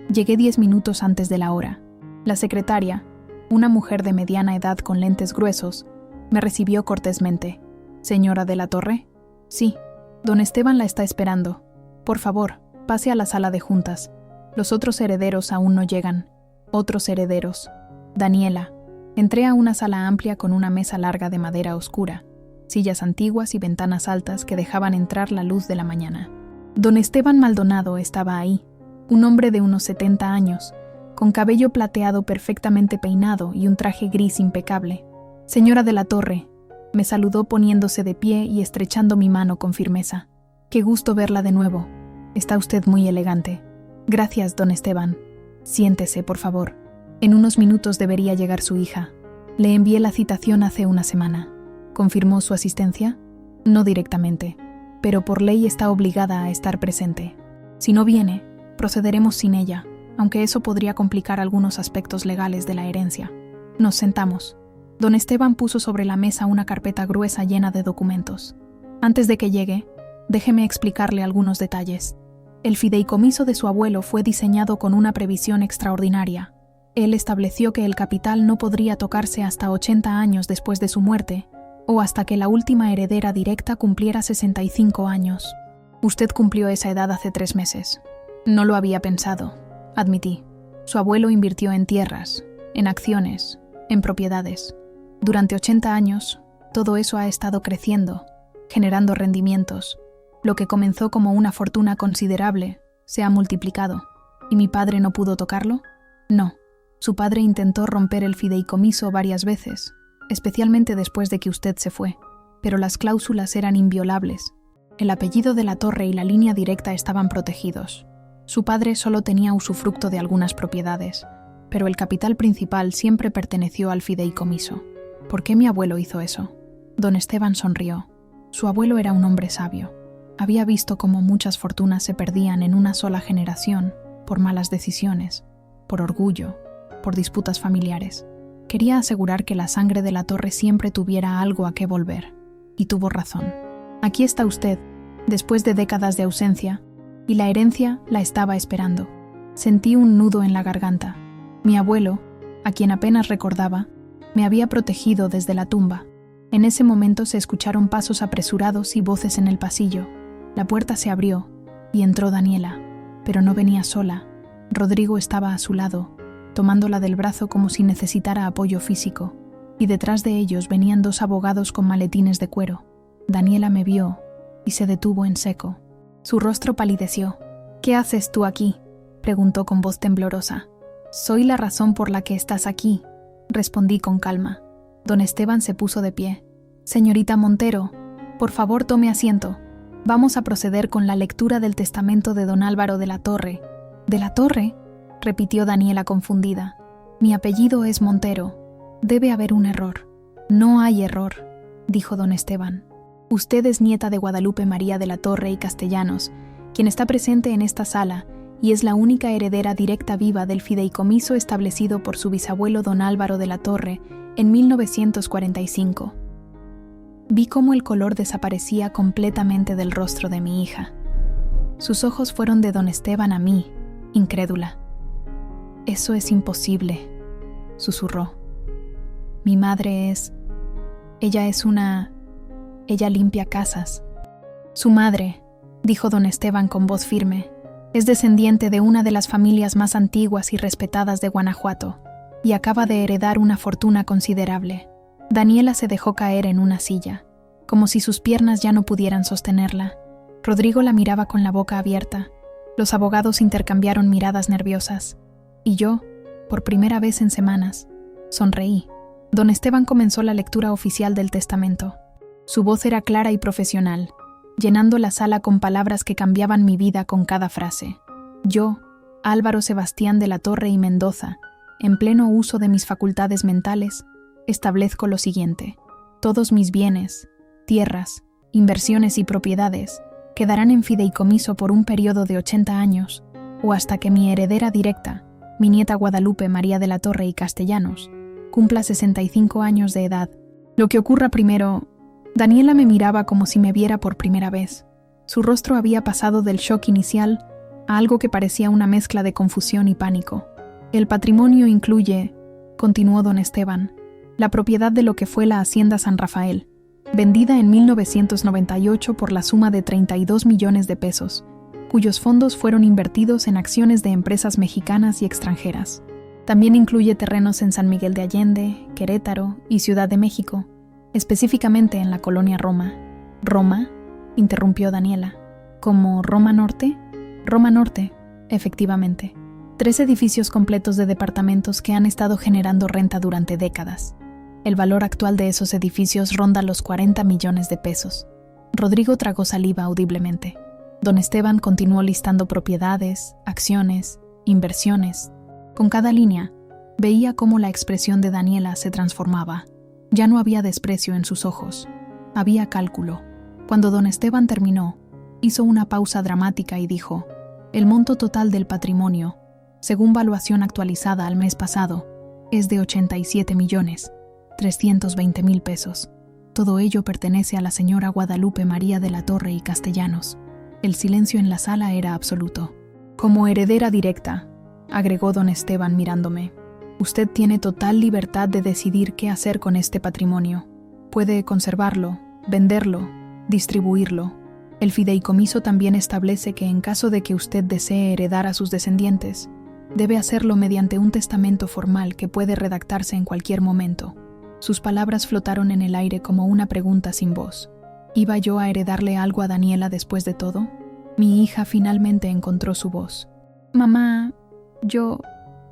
Llegué 10 minutos antes de la hora. La secretaria, una mujer de mediana edad con lentes gruesos, me recibió cortésmente. «¿Señora de la Torre?» «Sí, don Esteban la está esperando. Por favor, pase a la sala de juntas. Los otros herederos aún no llegan». «Otros herederos». «Daniela». Entré a una sala amplia con una mesa larga de madera oscura, sillas antiguas y ventanas altas que dejaban entrar la luz de la mañana. Don Esteban Maldonado estaba ahí, un hombre de unos 70 años, con cabello plateado perfectamente peinado y un traje gris impecable. «Señora de la Torre», me saludó poniéndose de pie y estrechando mi mano con firmeza. «Qué gusto verla de nuevo. Está usted muy elegante». «Gracias, don Esteban. Siéntese, por favor. En unos minutos debería llegar su hija. Le envié la citación hace una semana». «¿Confirmó su asistencia?» «No directamente, pero por ley está obligada a estar presente. Si no viene, procederemos sin ella, aunque eso podría complicar algunos aspectos legales de la herencia». Nos sentamos. Don Esteban puso sobre la mesa una carpeta gruesa llena de documentos. «Antes de que llegue, déjeme explicarle algunos detalles. El fideicomiso de su abuelo fue diseñado con una previsión extraordinaria. Él estableció que el capital no podría tocarse hasta 80 años después de su muerte, o hasta que la última heredera directa cumpliera 65 años. Usted cumplió esa edad hace 3 meses. No lo había pensado», admití. «Su abuelo invirtió en tierras, en acciones, en propiedades. Durante 80 años, todo eso ha estado creciendo, generando rendimientos. Lo que comenzó como una fortuna considerable se ha multiplicado. ¿Y mi padre no pudo tocarlo? No. Su padre intentó romper el fideicomiso varias veces, especialmente después de que usted se fue, pero las cláusulas eran inviolables. El apellido de la Torre y la línea directa estaban protegidos. Su padre solo tenía usufructo de algunas propiedades, pero el capital principal siempre perteneció al fideicomiso. ¿Por qué mi abuelo hizo eso?» Don Esteban sonrió. Su abuelo era un hombre sabio. Había visto cómo muchas fortunas se perdían en una sola generación por malas decisiones, por orgullo, por disputas familiares. Quería asegurar que la sangre de la Torre siempre tuviera algo a qué volver. Y tuvo razón. Aquí está usted, después de décadas de ausencia, y la herencia la estaba esperando. Sentí un nudo en la garganta. Mi abuelo, a quien apenas recordaba, me había protegido desde la tumba. En ese momento se escucharon pasos apresurados y voces en el pasillo. La puerta se abrió y entró Daniela, pero no venía sola. Rodrigo estaba a su lado, tomándola del brazo como si necesitara apoyo físico, y detrás de ellos venían 2 abogados con maletines de cuero. Daniela me vio y se detuvo en seco. Su rostro palideció. «¿Qué haces tú aquí?», preguntó con voz temblorosa. «Soy la razón por la que estás aquí», respondí con calma. Don Esteban se puso de pie. «Señorita Montero, por favor tome asiento. Vamos a proceder con la lectura del testamento de don Álvaro de la Torre». «¿De la Torre?», repitió Daniela confundida. «Mi apellido es Montero. Debe haber un error». «No hay error», dijo don Esteban. «Usted es nieta de Guadalupe María de la Torre y Castellanos, quien está presente en esta sala y es la única heredera directa viva del fideicomiso establecido por su bisabuelo don Álvaro de la Torre en 1945. Vi cómo el color desaparecía completamente del rostro de mi hija. Sus ojos fueron de don Esteban a mí, incrédula. «Eso es imposible», susurró. «Mi madre es... Ella limpia casas». «Su madre», dijo don Esteban con voz firme, «es descendiente de una de las familias más antiguas y respetadas de Guanajuato, y acaba de heredar una fortuna considerable». Daniela se dejó caer en una silla, como si sus piernas ya no pudieran sostenerla. Rodrigo la miraba con la boca abierta. Los abogados intercambiaron miradas nerviosas. Y yo, por primera vez en semanas, sonreí. Don Esteban comenzó la lectura oficial del testamento. Su voz era clara y profesional, llenando la sala con palabras que cambiaban mi vida con cada frase. Yo, Álvaro Sebastián de la Torre y Mendoza, en pleno uso de mis facultades mentales, establezco lo siguiente. Todos mis bienes, tierras, inversiones y propiedades quedarán en fideicomiso por un periodo de 80 años, o hasta que mi heredera directa, mi nieta Guadalupe María de la Torre y Castellanos, cumpla 65 años de edad. Lo que ocurra primero... Daniela me miraba como si me viera por primera vez. Su rostro había pasado del shock inicial a algo que parecía una mezcla de confusión y pánico. El patrimonio incluye, continuó don Esteban, la propiedad de lo que fue la Hacienda San Rafael, vendida en 1998 por la suma de 32 millones de pesos, cuyos fondos fueron invertidos en acciones de empresas mexicanas y extranjeras. También incluye terrenos en San Miguel de Allende, Querétaro y Ciudad de México, específicamente en la colonia Roma. ¿Roma?, interrumpió Daniela. ¿Como Roma Norte? Roma Norte, efectivamente. 3 edificios completos de departamentos que han estado generando renta durante décadas. El valor actual de esos edificios ronda los 40 millones de pesos. Rodrigo tragó saliva audiblemente. Don Esteban continuó listando propiedades, acciones, inversiones. Con cada línea, veía cómo la expresión de Daniela se transformaba. Ya no había desprecio en sus ojos, había cálculo. Cuando don Esteban terminó, hizo una pausa dramática y dijo: «El monto total del patrimonio, según valuación actualizada al mes pasado, es de 87.320.000 pesos. Todo ello pertenece a la señora Guadalupe María de la Torre y Castellanos». El silencio en la sala era absoluto. «Como heredera directa», agregó don Esteban mirándome, «usted tiene total libertad de decidir qué hacer con este patrimonio. Puede conservarlo, venderlo, distribuirlo. El fideicomiso también establece que en caso de que usted desee heredar a sus descendientes, debe hacerlo mediante un testamento formal que puede redactarse en cualquier momento». Sus palabras flotaron en el aire como una pregunta sin voz. ¿Iba yo a heredarle algo a Daniela después de todo? Mi hija finalmente encontró su voz. «Mamá, yo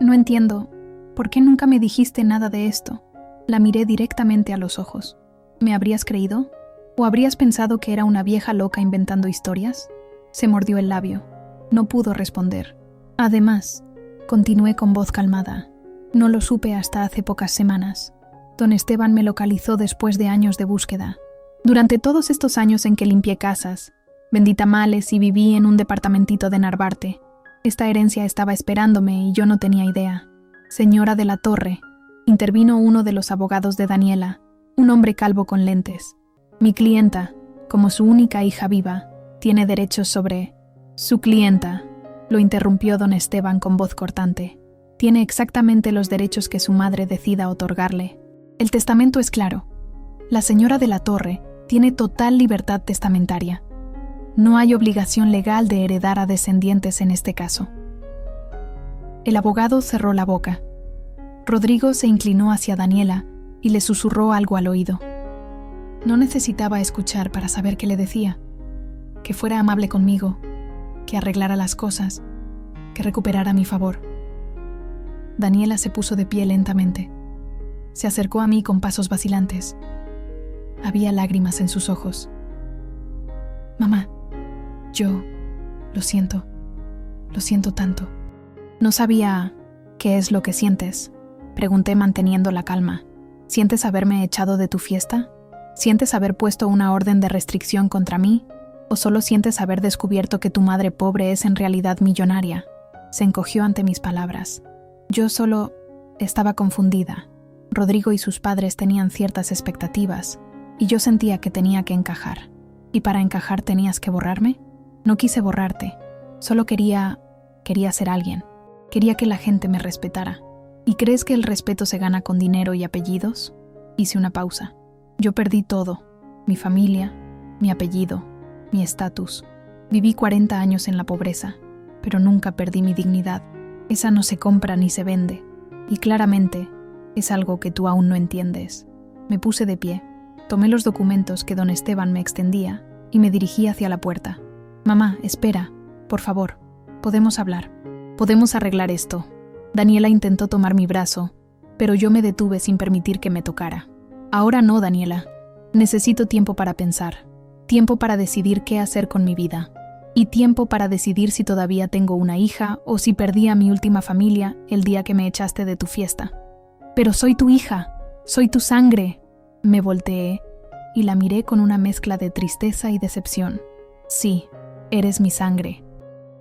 no entiendo. ¿Por qué nunca me dijiste nada de esto?» La miré directamente a los ojos. ¿Me habrías creído? ¿O habrías pensado que era una vieja loca inventando historias? Se mordió el labio. No pudo responder. Además, continué con voz calmada, no lo supe hasta hace pocas semanas. Don Esteban me localizó después de años de búsqueda. Durante todos estos años en que limpié casas, vendí tamales y viví en un departamentito de Narvarte, esta herencia estaba esperándome y yo no tenía idea. «Señora de la Torre», intervino uno de los abogados de Daniela, un hombre calvo con lentes. «Mi clienta, como su única hija viva, tiene derechos sobre...» «Su clienta», lo interrumpió don Esteban con voz cortante, «tiene exactamente los derechos que su madre decida otorgarle. El testamento es claro. La señora de la Torre tiene total libertad testamentaria. No hay obligación legal de heredar a descendientes en este caso». El abogado cerró la boca. Rodrigo se inclinó hacia Daniela y le susurró algo al oído. No necesitaba escuchar para saber qué le decía. Que fuera amable conmigo, que arreglara las cosas, que recuperara mi favor. Daniela se puso de pie lentamente. Se acercó a mí con pasos vacilantes. Había lágrimas en sus ojos. «Mamá, yo lo siento tanto». «No sabía qué es lo que sientes», pregunté manteniendo la calma. «¿Sientes haberme echado de tu fiesta? ¿Sientes haber puesto una orden de restricción contra mí? ¿O solo sientes haber descubierto que tu madre pobre es en realidad millonaria?» Se encogió ante mis palabras. Yo solo estaba confundida. Rodrigo y sus padres tenían ciertas expectativas, y yo sentía que tenía que encajar. ¿Y para encajar tenías que borrarme? No quise borrarte. Solo quería ser alguien. Quería que la gente me respetara. ¿Y crees que el respeto se gana con dinero y apellidos? Hice una pausa. Yo perdí todo. Mi familia, mi apellido, mi estatus. Viví 40 años en la pobreza, pero nunca perdí mi dignidad. Esa no se compra ni se vende. Y claramente, es algo que tú aún no entiendes. Me puse de pie, tomé los documentos que don Esteban me extendía y me dirigí hacia la puerta. Mamá, espera, por favor, podemos hablar. Podemos arreglar esto. Daniela intentó tomar mi brazo, pero yo me detuve sin permitir que me tocara. Ahora no, Daniela. Necesito tiempo para pensar, tiempo para decidir qué hacer con mi vida, y tiempo para decidir si todavía tengo una hija o si perdí a mi última familia el día que me echaste de tu fiesta. Pero soy tu hija, soy tu sangre. Me volteé y la miré con una mezcla de tristeza y decepción. Sí, eres mi sangre.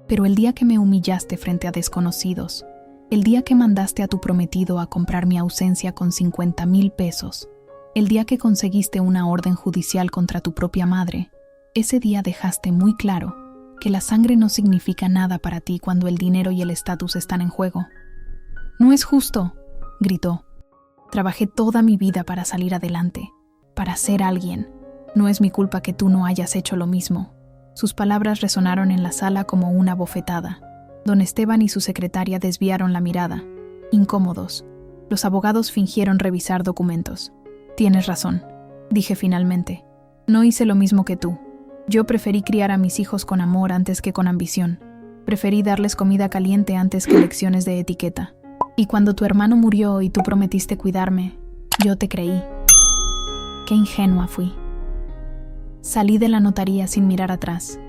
Pero el día que me humillaste frente a desconocidos, el día que mandaste a tu prometido a comprar mi ausencia con 50,000 pesos, el día que conseguiste una orden judicial contra tu propia madre, ese día dejaste muy claro que la sangre no significa nada para ti cuando el dinero y el estatus están en juego. «No es justo», gritó. «Trabajé toda mi vida para salir adelante, para ser alguien. No es mi culpa que tú no hayas hecho lo mismo». Sus palabras resonaron en la sala como una bofetada. Don Esteban y su secretaria desviaron la mirada, incómodos. Los abogados fingieron revisar documentos. «Tienes razón», dije finalmente. «No hice lo mismo que tú. Yo preferí criar a mis hijos con amor antes que con ambición. Preferí darles comida caliente antes que lecciones de etiqueta. Y cuando tu hermano murió y tú prometiste cuidarme, yo te creí. Qué ingenua fui». Salí de la notaría sin mirar atrás.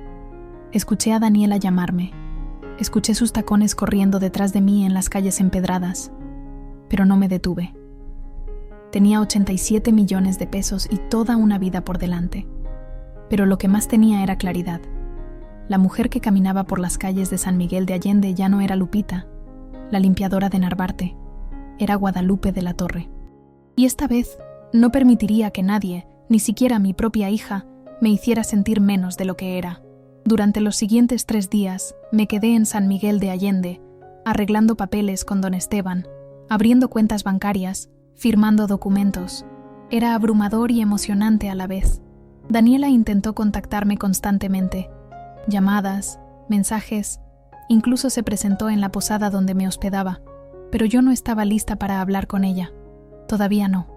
Escuché a Daniela llamarme. Escuché sus tacones corriendo detrás de mí en las calles empedradas. Pero no me detuve. Tenía 87 millones de pesos y toda una vida por delante. Pero lo que más tenía era claridad. La mujer que caminaba por las calles de San Miguel de Allende ya no era Lupita, la limpiadora de Narvarte. Era Guadalupe de la Torre. Y esta vez no permitiría que nadie, ni siquiera mi propia hija, me hiciera sentir menos de lo que era. Durante los siguientes 3 días me quedé en San Miguel de Allende, arreglando papeles con don Esteban, abriendo cuentas bancarias, firmando documentos. Era abrumador y emocionante a la vez. Daniela intentó contactarme constantemente. Llamadas, mensajes, incluso se presentó en la posada donde me hospedaba, pero yo no estaba lista para hablar con ella. Todavía no.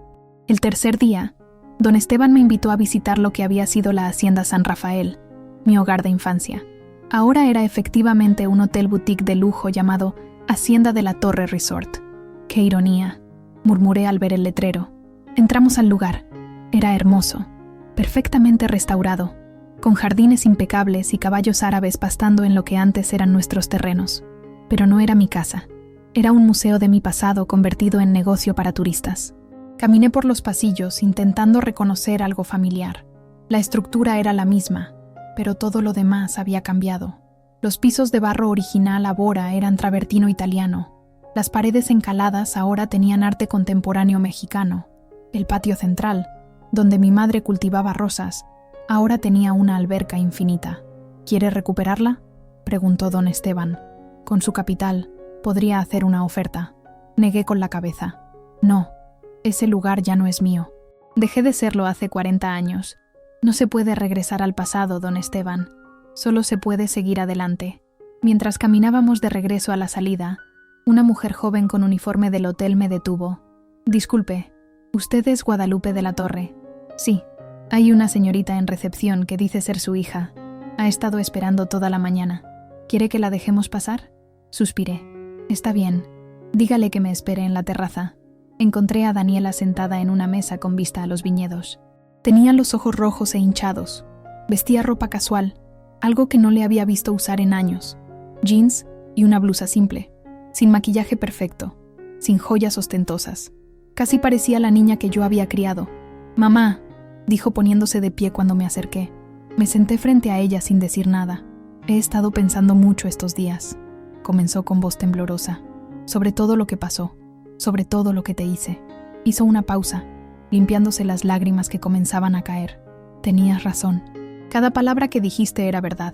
El tercer día, don Esteban me invitó a visitar lo que había sido la Hacienda San Rafael, mi hogar de infancia. Ahora era efectivamente un hotel boutique de lujo llamado Hacienda de la Torre Resort. ¡Qué ironía!, murmuré al ver el letrero. Entramos al lugar. Era hermoso, perfectamente restaurado, con jardines impecables y caballos árabes pastando en lo que antes eran nuestros terrenos. Pero no era mi casa. Era un museo de mi pasado convertido en negocio para turistas. Caminé por los pasillos intentando reconocer algo familiar. La estructura era la misma, pero todo lo demás había cambiado. Los pisos de barro original Abora eran travertino italiano. Las paredes encaladas ahora tenían arte contemporáneo mexicano. El patio central, donde mi madre cultivaba rosas, ahora tenía una alberca infinita. ¿Quiere recuperarla?, preguntó don Esteban. Con su capital, podría hacer una oferta. Negué con la cabeza. No, ese lugar ya no es mío. Dejé de serlo hace 40 años. No se puede regresar al pasado, don Esteban. Solo se puede seguir adelante. Mientras caminábamos de regreso a la salida, una mujer joven con uniforme del hotel me detuvo. «Disculpe, ¿usted es Guadalupe de la Torre?» «Sí, hay una señorita en recepción que dice ser su hija. Ha estado esperando toda la mañana. ¿Quiere que la dejemos pasar?» Suspiré. «Está bien. Dígale que me espere en la terraza». Encontré a Daniela sentada en una mesa con vista a los viñedos. Tenía los ojos rojos e hinchados. Vestía ropa casual, algo que no le había visto usar en años. Jeans y una blusa simple, sin maquillaje perfecto, sin joyas ostentosas. Casi parecía la niña que yo había criado. «Mamá», dijo poniéndose de pie cuando me acerqué. Me senté frente a ella sin decir nada. He estado pensando mucho estos días. comenzó con voz temblorosa, sobre todo lo que pasó, sobre todo lo que te hice. Hizo una pausa, limpiándose las lágrimas que comenzaban a caer. Tenías razón. Cada palabra que dijiste era verdad.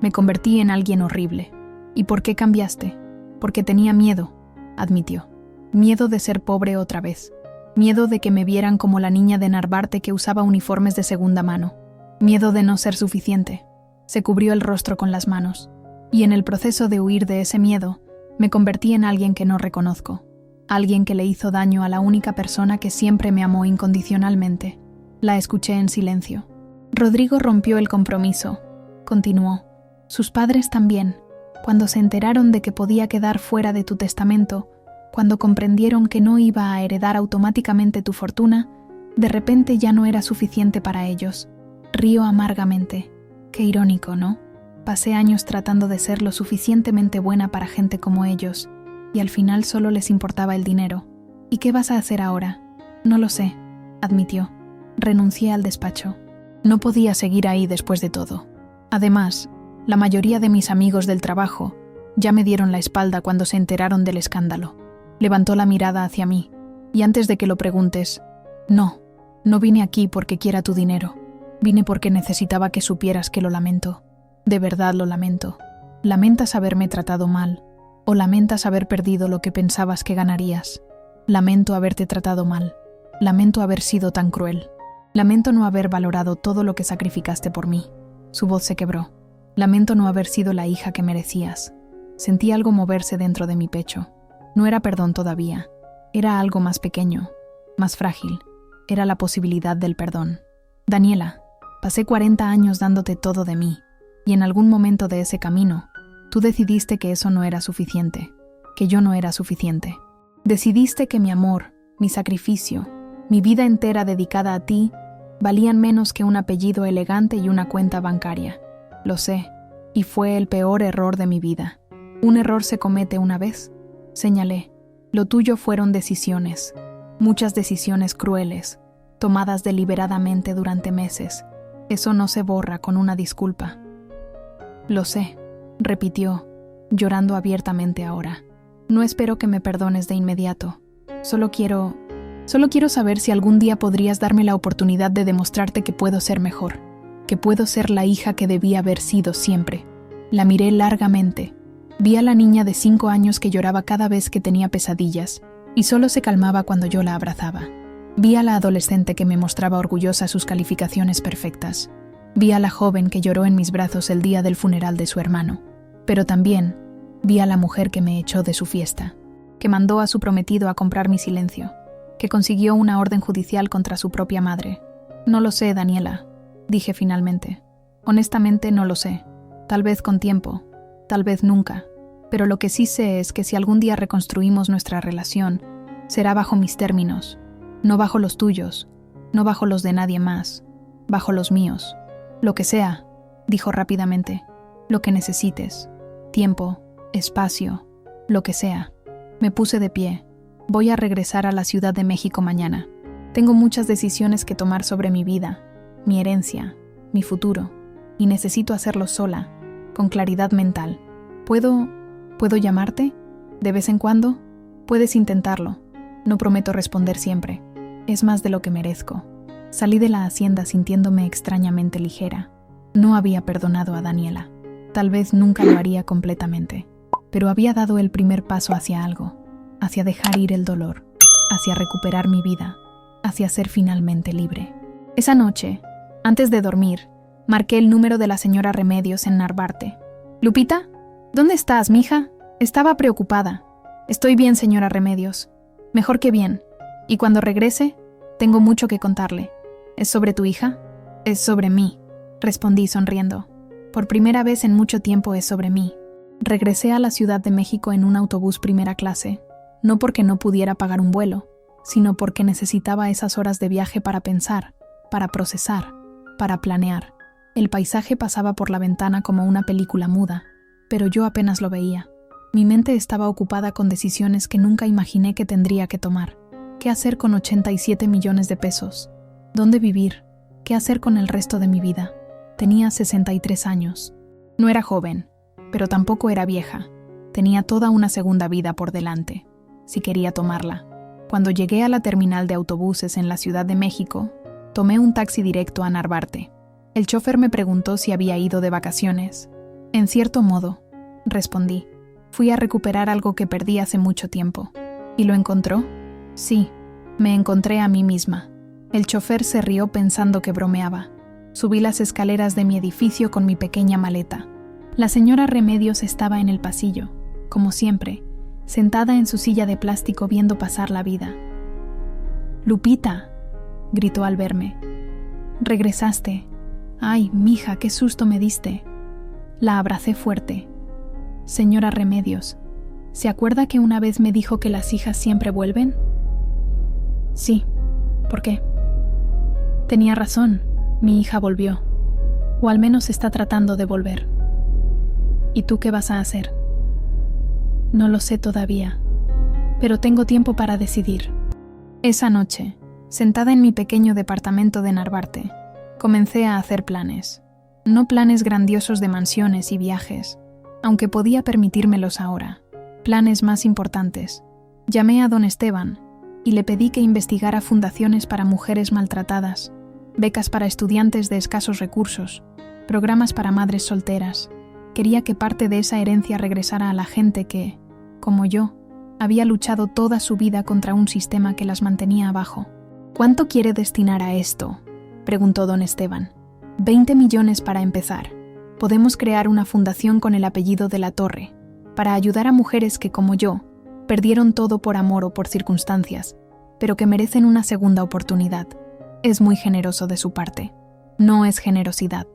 Me convertí en alguien horrible. ¿Y por qué cambiaste? Porque tenía miedo, admitió. Miedo de ser pobre otra vez. Miedo de que me vieran como la niña de Narvarte que usaba uniformes de segunda mano. Miedo de no ser suficiente. Se cubrió el rostro con las manos. Y en el proceso de huir de ese miedo, me convertí en alguien que no reconozco. Alguien que le hizo daño a la única persona que siempre me amó incondicionalmente. La escuché en silencio. Rodrigo rompió el compromiso. Continuó. Sus padres también. Cuando se enteraron de que podía quedar fuera de tu testamento, cuando comprendieron que no iba a heredar automáticamente tu fortuna, de repente ya no era suficiente para ellos. Río amargamente. Qué irónico, ¿no? Pasé años tratando de ser lo suficientemente buena para gente como ellos, y al final solo les importaba el dinero. ¿Y qué vas a hacer ahora? No lo sé, admitió. Renuncié al despacho. No podía seguir ahí después de todo. Además, la mayoría de mis amigos del trabajo ya me dieron la espalda cuando se enteraron del escándalo. Levantó la mirada hacia mí, y antes de que lo preguntes, no vine aquí porque quiera tu dinero. Vine porque necesitaba que supieras que lo lamento. De verdad lo lamento. ¿Lamentas haberme tratado mal? ¿O lamentas haber perdido lo que pensabas que ganarías? Lamento haberte tratado mal. Lamento haber sido tan cruel. Lamento no haber valorado todo lo que sacrificaste por mí. Su voz se quebró. Lamento no haber sido la hija que merecías. Sentí algo moverse dentro de mi pecho. No era perdón todavía. Era algo más pequeño, más frágil. Era la posibilidad del perdón. Daniela, pasé 40 años dándote todo de mí, y en algún momento de ese camino, tú decidiste que eso no era suficiente, que yo no era suficiente. Decidiste que mi amor, mi sacrificio, mi vida entera dedicada a ti, valían menos que un apellido elegante y una cuenta bancaria. Lo sé, y fue el peor error de mi vida. Un error se comete una vez, señalé. Lo tuyo fueron decisiones, muchas decisiones crueles, tomadas deliberadamente durante meses. Eso no se borra con una disculpa. Lo sé, repitió, llorando abiertamente ahora. No espero que me perdones de inmediato. Solo quiero saber si algún día podrías darme la oportunidad de demostrarte que puedo ser mejor, que puedo ser la hija que debía haber sido siempre. La miré largamente. Vi a la niña de 5 años que lloraba cada vez que tenía pesadillas y solo se calmaba cuando yo la abrazaba. Vi a la adolescente que me mostraba orgullosa sus calificaciones perfectas. Vi a la joven que lloró en mis brazos el día del funeral de su hermano. Pero también vi a la mujer que me echó de su fiesta, que mandó a su prometido a comprar mi silencio, que consiguió una orden judicial contra su propia madre. No lo sé, Daniela, dije finalmente. Honestamente no lo sé. Tal vez con tiempo, tal vez nunca. Pero lo que sí sé es que si algún día reconstruimos nuestra relación, será bajo mis términos, no bajo los tuyos, no bajo los de nadie más, bajo los míos. Lo que sea, dijo rápidamente, lo que necesites, tiempo, espacio, lo que sea. Me puse de pie. Voy a regresar a la Ciudad de México mañana. Tengo muchas decisiones que tomar sobre mi vida, mi herencia, mi futuro, y necesito hacerlo sola, con claridad mental. ¿Puedo llamarte? ¿De vez en cuando? Puedes intentarlo. No prometo responder siempre. Es más de lo que merezco. Salí de la hacienda sintiéndome extrañamente ligera. No había perdonado a Daniela. Tal vez nunca lo haría completamente. Pero había dado el primer paso hacia algo, hacia dejar ir el dolor, hacia recuperar mi vida, hacia ser finalmente libre. Esa noche, antes de dormir, marqué el número de la señora Remedios en Narvarte. «Lupita, ¿dónde estás, mija?» Estaba preocupada. «Estoy bien, señora Remedios. Mejor que bien. Y cuando regrese, tengo mucho que contarle». «¿Es sobre tu hija?» «Es sobre mí», respondí sonriendo. «Por primera vez en mucho tiempo es sobre mí». Regresé a la Ciudad de México en un autobús primera clase, no porque no pudiera pagar un vuelo, sino porque necesitaba esas horas de viaje para pensar, para procesar, para planear. El paisaje pasaba por la ventana como una película muda, pero yo apenas lo veía. Mi mente estaba ocupada con decisiones que nunca imaginé que tendría que tomar. ¿Qué hacer con 87 millones de pesos? ¿Dónde vivir? ¿Qué hacer con el resto de mi vida? Tenía 63 años. No era joven, pero tampoco era vieja. Tenía toda una segunda vida por delante, si quería tomarla. Cuando llegué a la terminal de autobuses en la Ciudad de México, tomé un taxi directo a Narvarte. El chofer me preguntó si había ido de vacaciones. En cierto modo, respondí. Fui a recuperar algo que perdí hace mucho tiempo. ¿Y lo encontró? Sí, me encontré a mí misma. El chofer se rió pensando que bromeaba. Subí las escaleras de mi edificio con mi pequeña maleta. La señora Remedios estaba en el pasillo, como siempre, sentada en su silla de plástico viendo pasar la vida. «Lupita», gritó al verme. «Regresaste. Ay, mija, qué susto me diste». La abracé fuerte. «Señora Remedios, ¿se acuerda que una vez me dijo que las hijas siempre vuelven?» «Sí. ¿Por qué?» «Tenía razón, mi hija volvió. O al menos está tratando de volver». «¿Y tú qué vas a hacer?» «No lo sé todavía, pero tengo tiempo para decidir». Esa noche, sentada en mi pequeño departamento de Narvarte, comencé a hacer planes. No planes grandiosos de mansiones y viajes, aunque podía permitírmelos ahora. Planes más importantes. Llamé a don Esteban y le pedí que investigara fundaciones para mujeres maltratadas, becas para estudiantes de escasos recursos, programas para madres solteras. Quería que parte de esa herencia regresara a la gente que, como yo, había luchado toda su vida contra un sistema que las mantenía abajo. «¿Cuánto quiere destinar a esto?», preguntó don Esteban. «20 millones para empezar. Podemos crear una fundación con el apellido de la Torre, para ayudar a mujeres que, como yo, perdieron todo por amor o por circunstancias, pero que merecen una segunda oportunidad. Es muy generoso de su parte. No es generosidad,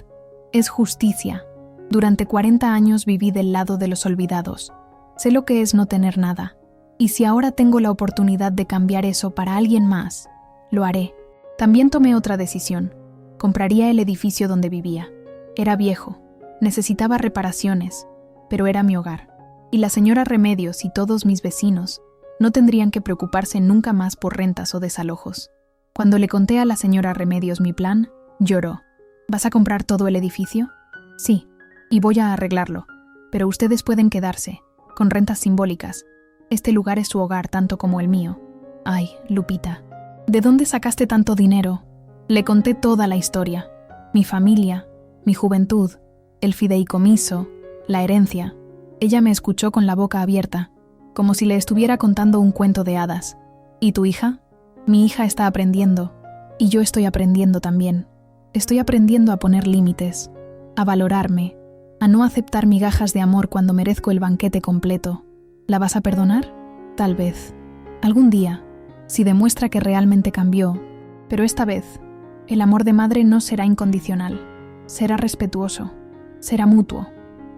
es justicia. Durante 40 años viví del lado de los olvidados. Sé lo que es no tener nada. Y si ahora tengo la oportunidad de cambiar eso para alguien más, lo haré». También tomé otra decisión. Compraría el edificio donde vivía. Era viejo, necesitaba reparaciones, pero era mi hogar. Y la señora Remedios y todos mis vecinos no tendrían que preocuparse nunca más por rentas o desalojos. Cuando le conté a la señora Remedios mi plan, lloró. «¿Vas a comprar todo el edificio?» «Sí, y voy a arreglarlo, pero ustedes pueden quedarse, con rentas simbólicas. Este lugar es su hogar tanto como el mío». «Ay, Lupita, ¿de dónde sacaste tanto dinero?». Le conté toda la historia. Mi familia, mi juventud, el fideicomiso, la herencia. Ella me escuchó con la boca abierta, como si le estuviera contando un cuento de hadas. «¿Y tu hija?» «Mi hija está aprendiendo, y yo estoy aprendiendo también. Estoy aprendiendo a poner límites, a valorarme, a no aceptar migajas de amor cuando merezco el banquete completo. ¿La vas a perdonar? Tal vez. Algún día, si demuestra que realmente cambió, pero esta vez, el amor de madre no será incondicional. Será respetuoso, será mutuo,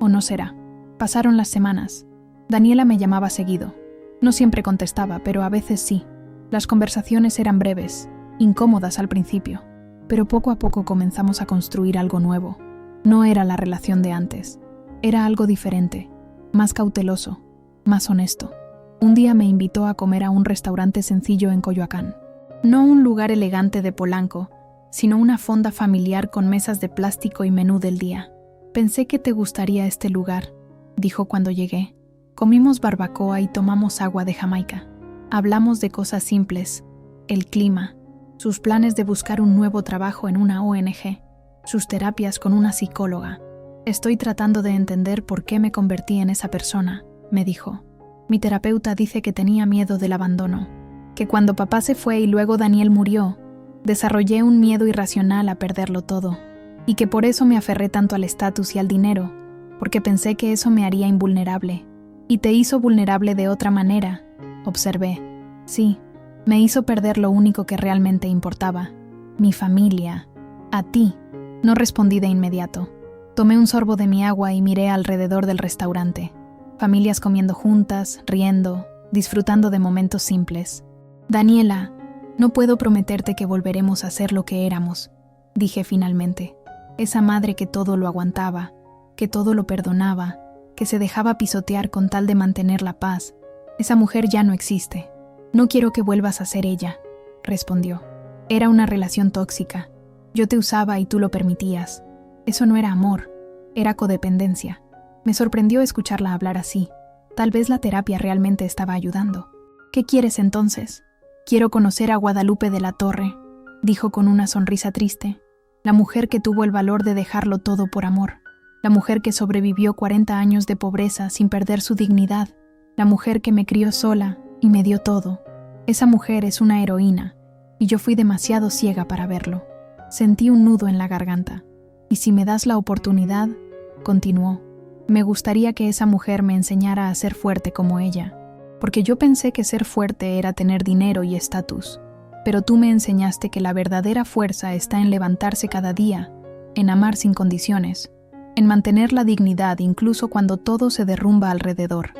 o no será». Pasaron las semanas. Daniela me llamaba seguido. No siempre contestaba, pero a veces sí. Las conversaciones eran breves, incómodas al principio, pero poco a poco comenzamos a construir algo nuevo. No era la relación de antes. Era algo diferente, más cauteloso, más honesto. Un día me invitó a comer a un restaurante sencillo en Coyoacán. No un lugar elegante de Polanco, sino una fonda familiar con mesas de plástico y menú del día. «Pensé que te gustaría este lugar», dijo cuando llegué. Comimos barbacoa y tomamos agua de Jamaica. Hablamos de cosas simples, el clima, sus planes de buscar un nuevo trabajo en una ONG, sus terapias con una psicóloga. «Estoy tratando de entender por qué me convertí en esa persona», me dijo. «Mi terapeuta dice que tenía miedo del abandono, que cuando papá se fue y luego Daniel murió, desarrollé un miedo irracional a perderlo todo, y que por eso me aferré tanto al estatus y al dinero, porque pensé que eso me haría invulnerable. Y te hizo vulnerable de otra manera», observé. «Sí, me hizo perder lo único que realmente importaba, mi familia, a ti». No respondí de inmediato. Tomé un sorbo de mi agua y miré alrededor del restaurante. Familias comiendo juntas, riendo, disfrutando de momentos simples. «Daniela, no puedo prometerte que volveremos a ser lo que éramos», dije finalmente. Esa madre que todo lo aguantaba, que todo lo perdonaba, que se dejaba pisotear con tal de mantener la paz. «Esa mujer ya no existe. No quiero que vuelvas a ser ella», respondió. «Era una relación tóxica. Yo te usaba y tú lo permitías. Eso no era amor, era codependencia». Me sorprendió escucharla hablar así. Tal vez la terapia realmente estaba ayudando. ¿Qué quieres entonces? Quiero conocer a Guadalupe de la Torre, dijo con una sonrisa triste. La mujer que tuvo el valor de dejarlo todo por amor. La mujer que sobrevivió 40 años de pobreza sin perder su dignidad. La mujer que me crió sola y me dio todo. Esa mujer es una heroína, y yo fui demasiado ciega para verlo. Sentí un nudo en la garganta. Y si me das la oportunidad, continuó, me gustaría que esa mujer me enseñara a ser fuerte como ella, porque yo pensé que ser fuerte era tener dinero y estatus, pero tú me enseñaste que la verdadera fuerza está en levantarse cada día, en amar sin condiciones, en mantener la dignidad incluso cuando todo se derrumba alrededor.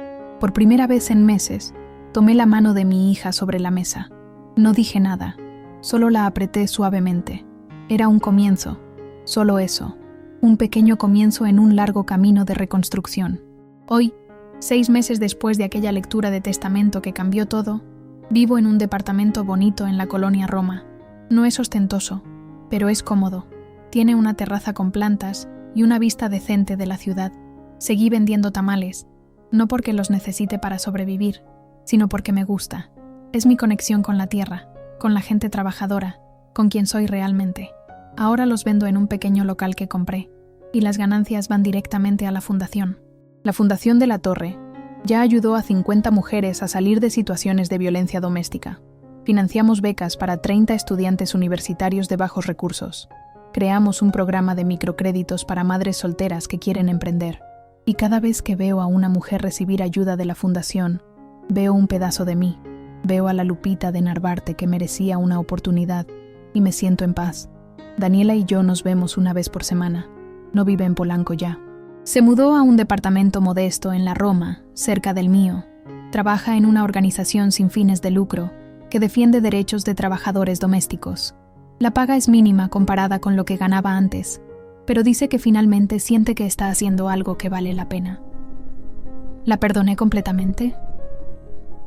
Por primera vez en meses, tomé la mano de mi hija sobre la mesa. No dije nada, solo la apreté suavemente. Era un comienzo, solo eso, un pequeño comienzo en un largo camino de reconstrucción. Hoy, 6 meses después de aquella lectura de testamento que cambió todo, vivo en un departamento bonito en la colonia Roma. No es ostentoso, pero es cómodo. Tiene una terraza con plantas y una vista decente de la ciudad. Seguí vendiendo tamales, no porque los necesite para sobrevivir, sino porque me gusta. Es mi conexión con la tierra, con la gente trabajadora, con quien soy realmente. Ahora los vendo en un pequeño local que compré, y las ganancias van directamente a la fundación. La Fundación de la Torre ya ayudó a 50 mujeres a salir de situaciones de violencia doméstica. Financiamos becas para 30 estudiantes universitarios de bajos recursos. Creamos un programa de microcréditos para madres solteras que quieren emprender. Y cada vez que veo a una mujer recibir ayuda de la fundación, veo un pedazo de mí. Veo a la Lupita de Narvarte que merecía una oportunidad y me siento en paz. Daniela y yo nos vemos una vez por semana. No vive en Polanco ya. Se mudó a un departamento modesto en la Roma, cerca del mío. Trabaja en una organización sin fines de lucro que defiende derechos de trabajadores domésticos. La paga es mínima comparada con lo que ganaba antes, pero dice que finalmente siente que está haciendo algo que vale la pena. ¿La perdoné completamente?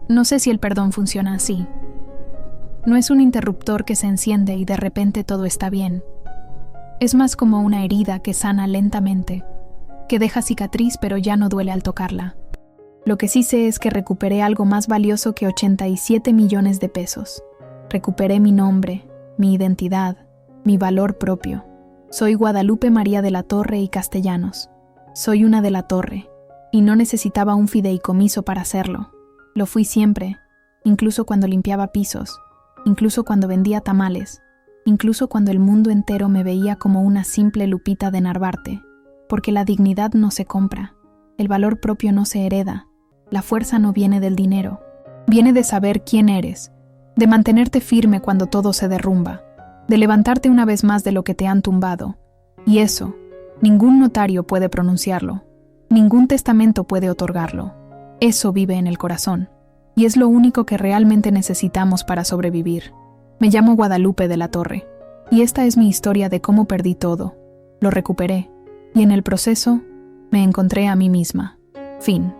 No sé si el perdón funciona así. No es un interruptor que se enciende y de repente todo está bien. Es más como una herida que sana lentamente, que deja cicatriz pero ya no duele al tocarla. Lo que sí sé es que recuperé algo más valioso que 87 millones de pesos. Recuperé mi nombre, mi identidad, mi valor propio. Soy Guadalupe María de la Torre y Castellanos. Soy una de la Torre, y no necesitaba un fideicomiso para hacerlo. Lo fui siempre, incluso cuando limpiaba pisos, incluso cuando vendía tamales, incluso cuando el mundo entero me veía como una simple Lupita de Narvarte, porque la dignidad no se compra, el valor propio no se hereda, la fuerza no viene del dinero, viene de saber quién eres, de mantenerte firme cuando todo se derrumba, de levantarte una vez más de lo que te han tumbado, y eso, ningún notario puede pronunciarlo, ningún testamento puede otorgarlo, eso vive en el corazón, y es lo único que realmente necesitamos para sobrevivir. Me llamo Guadalupe de la Torre, y esta es mi historia de cómo perdí todo, lo recuperé, y en el proceso me encontré a mí misma. Fin.